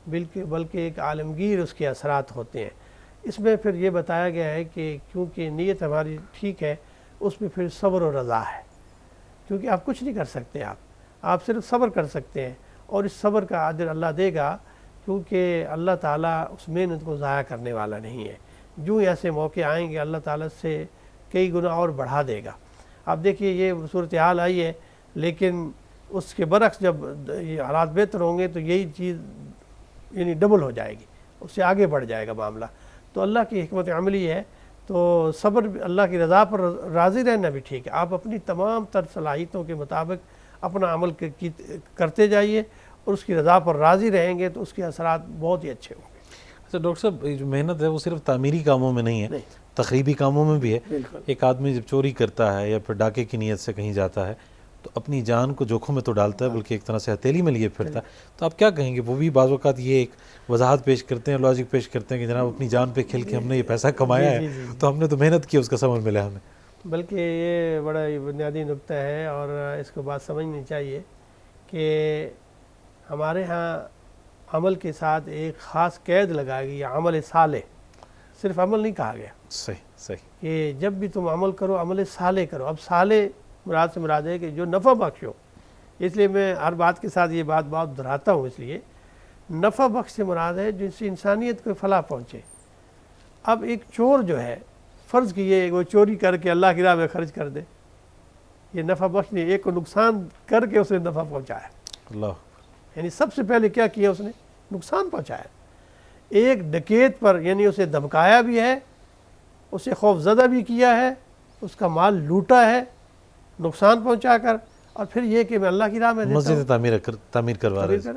بلکہ ایک عالمگیر اس کے اثرات ہوتے ہیں. اس میں پھر یہ بتایا گیا ہے کہ کیونکہ نیت ہماری ٹھیک ہے اس میں پھر صبر و رضا ہے، کیونکہ آپ کچھ نہیں کر سکتے، آپ صرف صبر کر سکتے ہیں اور اس صبر کا اجر اللہ دے گا، کیونکہ اللہ تعالیٰ اس محنت کو ضائع کرنے والا نہیں ہے. جو ایسے موقع آئیں گے اللہ تعالیٰ سے کئی گنا اور بڑھا دے گا. آپ دیکھیے یہ صورتحال آئی ہے، لیکن اس کے برعکس جب یہ حالات بہتر ہوں گے تو یہی چیز یعنی ڈبل ہو جائے گی، اس سے آگے بڑھ جائے گا معاملہ. تو اللہ کی حکمت عملی ہے، تو صبر اللہ کی رضا پر راضی رہنا بھی ٹھیک ہے. آپ اپنی تمام تر صلاحیتوں کے مطابق اپنا عمل کرتے جائیے اور اس کی رضا پر راضی رہیں گے تو اس کے اثرات بہت ہی اچھے ہوں گے. اچھا ڈاکٹر صاحب، جو محنت ہے وہ صرف تعمیری کاموں میں نہیں ہے، تخریبی کاموں میں بھی ہے. ایک آدمی جب چوری کرتا ہے یا پھر ڈاکے کی نیت سے کہیں جاتا ہے تو اپنی جان کو جوکھوں میں تو ڈالتا ہے بلکہ ایک طرح سے ہتھیلی میں لیے پھرتا ہے. تو آپ کیا کہیں گے؟ وہ بھی بعض اوقات یہ ایک وضاحت پیش کرتے ہیں، لاجک پیش کرتے ہیں کہ جناب اپنی جان پہ کھیل کے ہم نے یہ پیسہ کمایا ہے تو ہم نے تو محنت کی، اس کا ثمر ملا ہمیں. بلکہ یہ بڑا بنیادی نقطہ ہے اور اس کو بات سمجھنی چاہیے کہ ہمارے ہاں عمل کے ساتھ ایک خاص قید لگائی گئی، عمل صالح. صرف عمل نہیں کہا گیا، صحیح کہ جب بھی تم عمل کرو عمل صالح کرو. اب صالح مراد سے مراد ہے کہ جو نفع بخش ہو. اس لیے میں ہر بات کے ساتھ یہ بات دہراتا ہوں، اس لیے نفع بخش سے مراد ہے جس سے انسانیت کو فلاح پہنچے. اب ایک چور جو ہے، فرض کیے وہ چوری کر کے اللہ کی راہ میں خرچ کر دے، یہ نفع بخش نہیں، ایک کو نقصان کر کے اس نے نفع پہنچایا. اللہ، یعنی سب سے پہلے کیا کیا اس نے؟ نقصان پہنچایا. ایک ڈکیت پر یعنی اسے دھمکایا بھی ہے، اسے خوف زدہ بھی کیا ہے، اس کا مال لوٹا ہے نقصان پہنچا کر، اور پھر یہ کہ میں اللہ کی راہ میں دیتا ہوں. مسجد تعمیر کروا رہے ہیں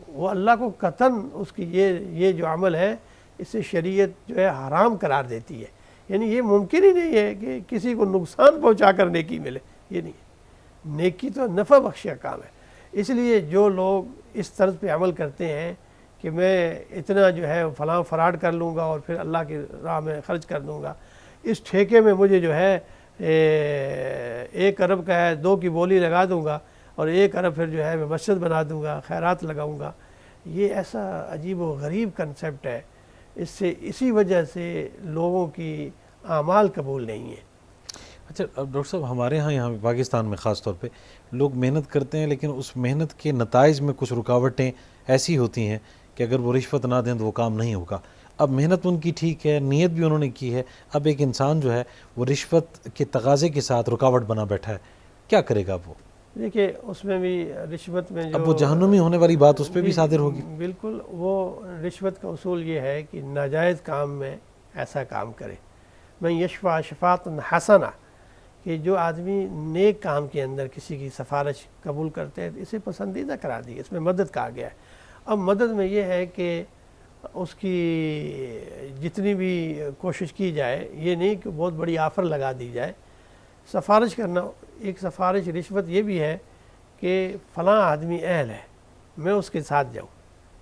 وہ اللہ کو قطعاً اس کی یہ جو عمل ہے اسے شریعت جو ہے حرام قرار دیتی ہے. یعنی یہ ممکن ہی نہیں ہے کہ کسی کو نقصان پہنچا کر نیکی ملے، یہ نہیں ہے. نیکی تو نفع بخش کا کام ہے. اس لیے جو لوگ اس طرز پہ عمل کرتے ہیں کہ میں اتنا جو ہے فلاں فراڈ کر لوں گا اور پھر اللہ کی راہ میں خرچ کر دوں گا، اس ٹھیکے میں مجھے جو ہے 1 ارب کا ہے 2 کی بولی لگا دوں گا اور 1 ارب پھر جو ہے میں مسجد بنا دوں گا، خیرات لگاؤں گا. یہ ایسا عجیب و غریب کنسیپٹ ہے. اسی وجہ سے لوگوں کی اعمال قبول نہیں ہیں. اچھا اب ڈاکٹر صاحب، ہمارے یہاں پاکستان میں خاص طور پہ لوگ محنت کرتے ہیں لیکن اس محنت کے نتائج میں کچھ رکاوٹیں ایسی ہوتی ہیں کہ اگر وہ رشوت نہ دیں تو وہ کام نہیں ہوگا. اب محنت ان کی ٹھیک ہے، نیت بھی انہوں نے کی ہے، اب ایک انسان جو ہے وہ رشوت کے تقاضے کے ساتھ رکاوٹ بنا بیٹھا ہے، کیا کرے گا وہ؟ دیکھیے اس میں بھی رشوت میں جو اب وہ جہنمی ہونے والی بات اس پہ بھی صادر ہوگی. بالکل، وہ رشوت کا اصول یہ ہے کہ ناجائز کام میں ایسا کام کرے. میں یشفع شفاعۃ حسنہ، کہ جو آدمی نیک کام کے اندر کسی کی سفارش قبول کرتے ہیں اسے پسندیدہ کرا دی، اس میں مدد کہا گیا ہے. اب مدد میں یہ ہے کہ اس کی جتنی بھی کوشش کی جائے، یہ نہیں کہ بہت بڑی آفر لگا دی جائے. سفارش کرنا ایک سفارش رشوت یہ بھی ہے کہ فلاں آدمی اہل ہے، میں اس کے ساتھ جاؤں،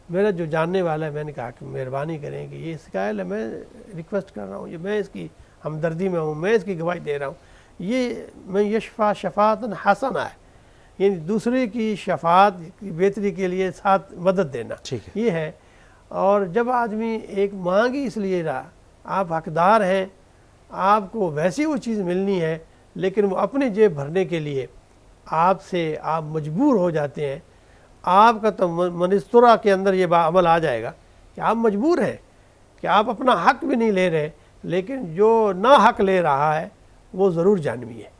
میرا جو جاننے والا ہے، میں نے کہا کہ مہربانی کریں کہ یہ اس کا اہل ہے، میں ریکویسٹ کر رہا ہوں، یہ میں اس کی ہمدردی میں ہوں، میں اس کی گواہی دے رہا ہوں. یہ میں یشفع شفاعۃ حسنہ ہے، یعنی دوسرے کی شفاعت کی بہتری کے لیے ساتھ مدد دینا، یہ ہے. اور جب آدمی ایک مانگی اس لیے رہا، آپ حقدار ہیں، آپ کو ویسی وہ چیز ملنی ہے لیکن وہ اپنے جیب بھرنے کے لیے آپ سے آپ مجبور ہو جاتے ہیں. آپ کا تو منسترہ کے اندر یہ عمل آ جائے گا کہ آپ مجبور ہیں کہ آپ اپنا حق بھی نہیں لے رہے، لیکن جو نا حق لے رہا ہے وہ ضرور جانوی ہے.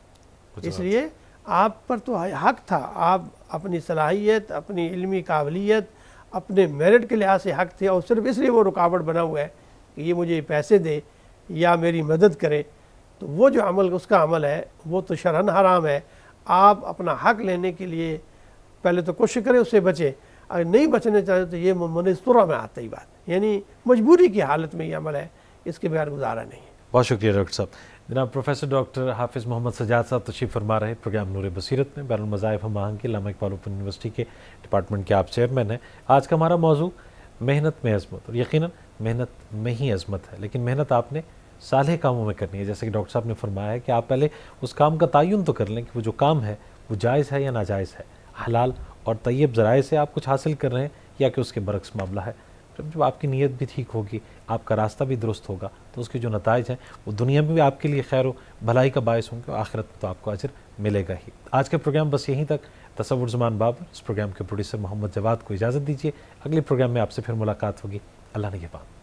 اس لیے آپ پر تو حق تھا، آپ اپنی صلاحیت، اپنی علمی قابلیت، اپنے میرٹ کے لحاظ سے حق تھے، اور صرف اس لیے وہ رکاوٹ بنا ہوا ہے کہ یہ مجھے پیسے دے یا میری مدد کرے. تو وہ جو عمل اس کا عمل ہے وہ تو شرعاً حرام ہے. آپ اپنا حق لینے کے لیے پہلے تو کوشش کریں اس سے بچیں. اگر نہیں بچنا چاہتے تو یہ منسترہ میں آتا ہی بات، یعنی مجبوری کی حالت میں یہ عمل ہے، اس کے بغیر گزارا نہیں ہے۔ بہت شکریہ ڈاکٹر صاحب۔ جناب پروفیسر ڈاکٹر حافظ محمد سجاد صاحب تشریف فرما رہے پروگرام نور بصیرت میں، بین المذاہب ہم آہنگ کے علامہ اقبال اوپن یونیورسٹی کے ڈپارٹمنٹ کے آپ چیئرمین ہیں۔ آج کا ہمارا موضوع محنت میں عظمت، اور یقیناً محنت میں ہی عظمت ہے، لیکن محنت آپ نے صالح کاموں میں کرنی ہے۔ جیسے کہ ڈاکٹر صاحب نے فرمایا ہے کہ آپ پہلے اس کام کا تعین تو کر لیں کہ وہ جو کام ہے وہ جائز ہے یا ناجائز ہے، حلال اور طیب ذرائع سے آپ کچھ حاصل کر رہے ہیں یا کہ اس کے برعکس معاملہ ہے۔ پھر جب آپ کی نیت بھی ٹھیک ہوگی، آپ کا راستہ بھی درست ہوگا، تو اس کے جو نتائج ہیں وہ دنیا میں بھی آپ کے لیے خیر و بھلائی کا باعث ہوں گے، اور آخرت میں تو آپ کو اجر ملے گا ہی۔ آج کا پروگرام بس یہیں تک۔ تصور زمان بابر، اس پروگرام کے پروڈیوسر محمد جواد کو اجازت دیجیے۔ اگلے پروگرام میں آپ سے پھر ملاقات ہوگی۔ اللہ نگہبان۔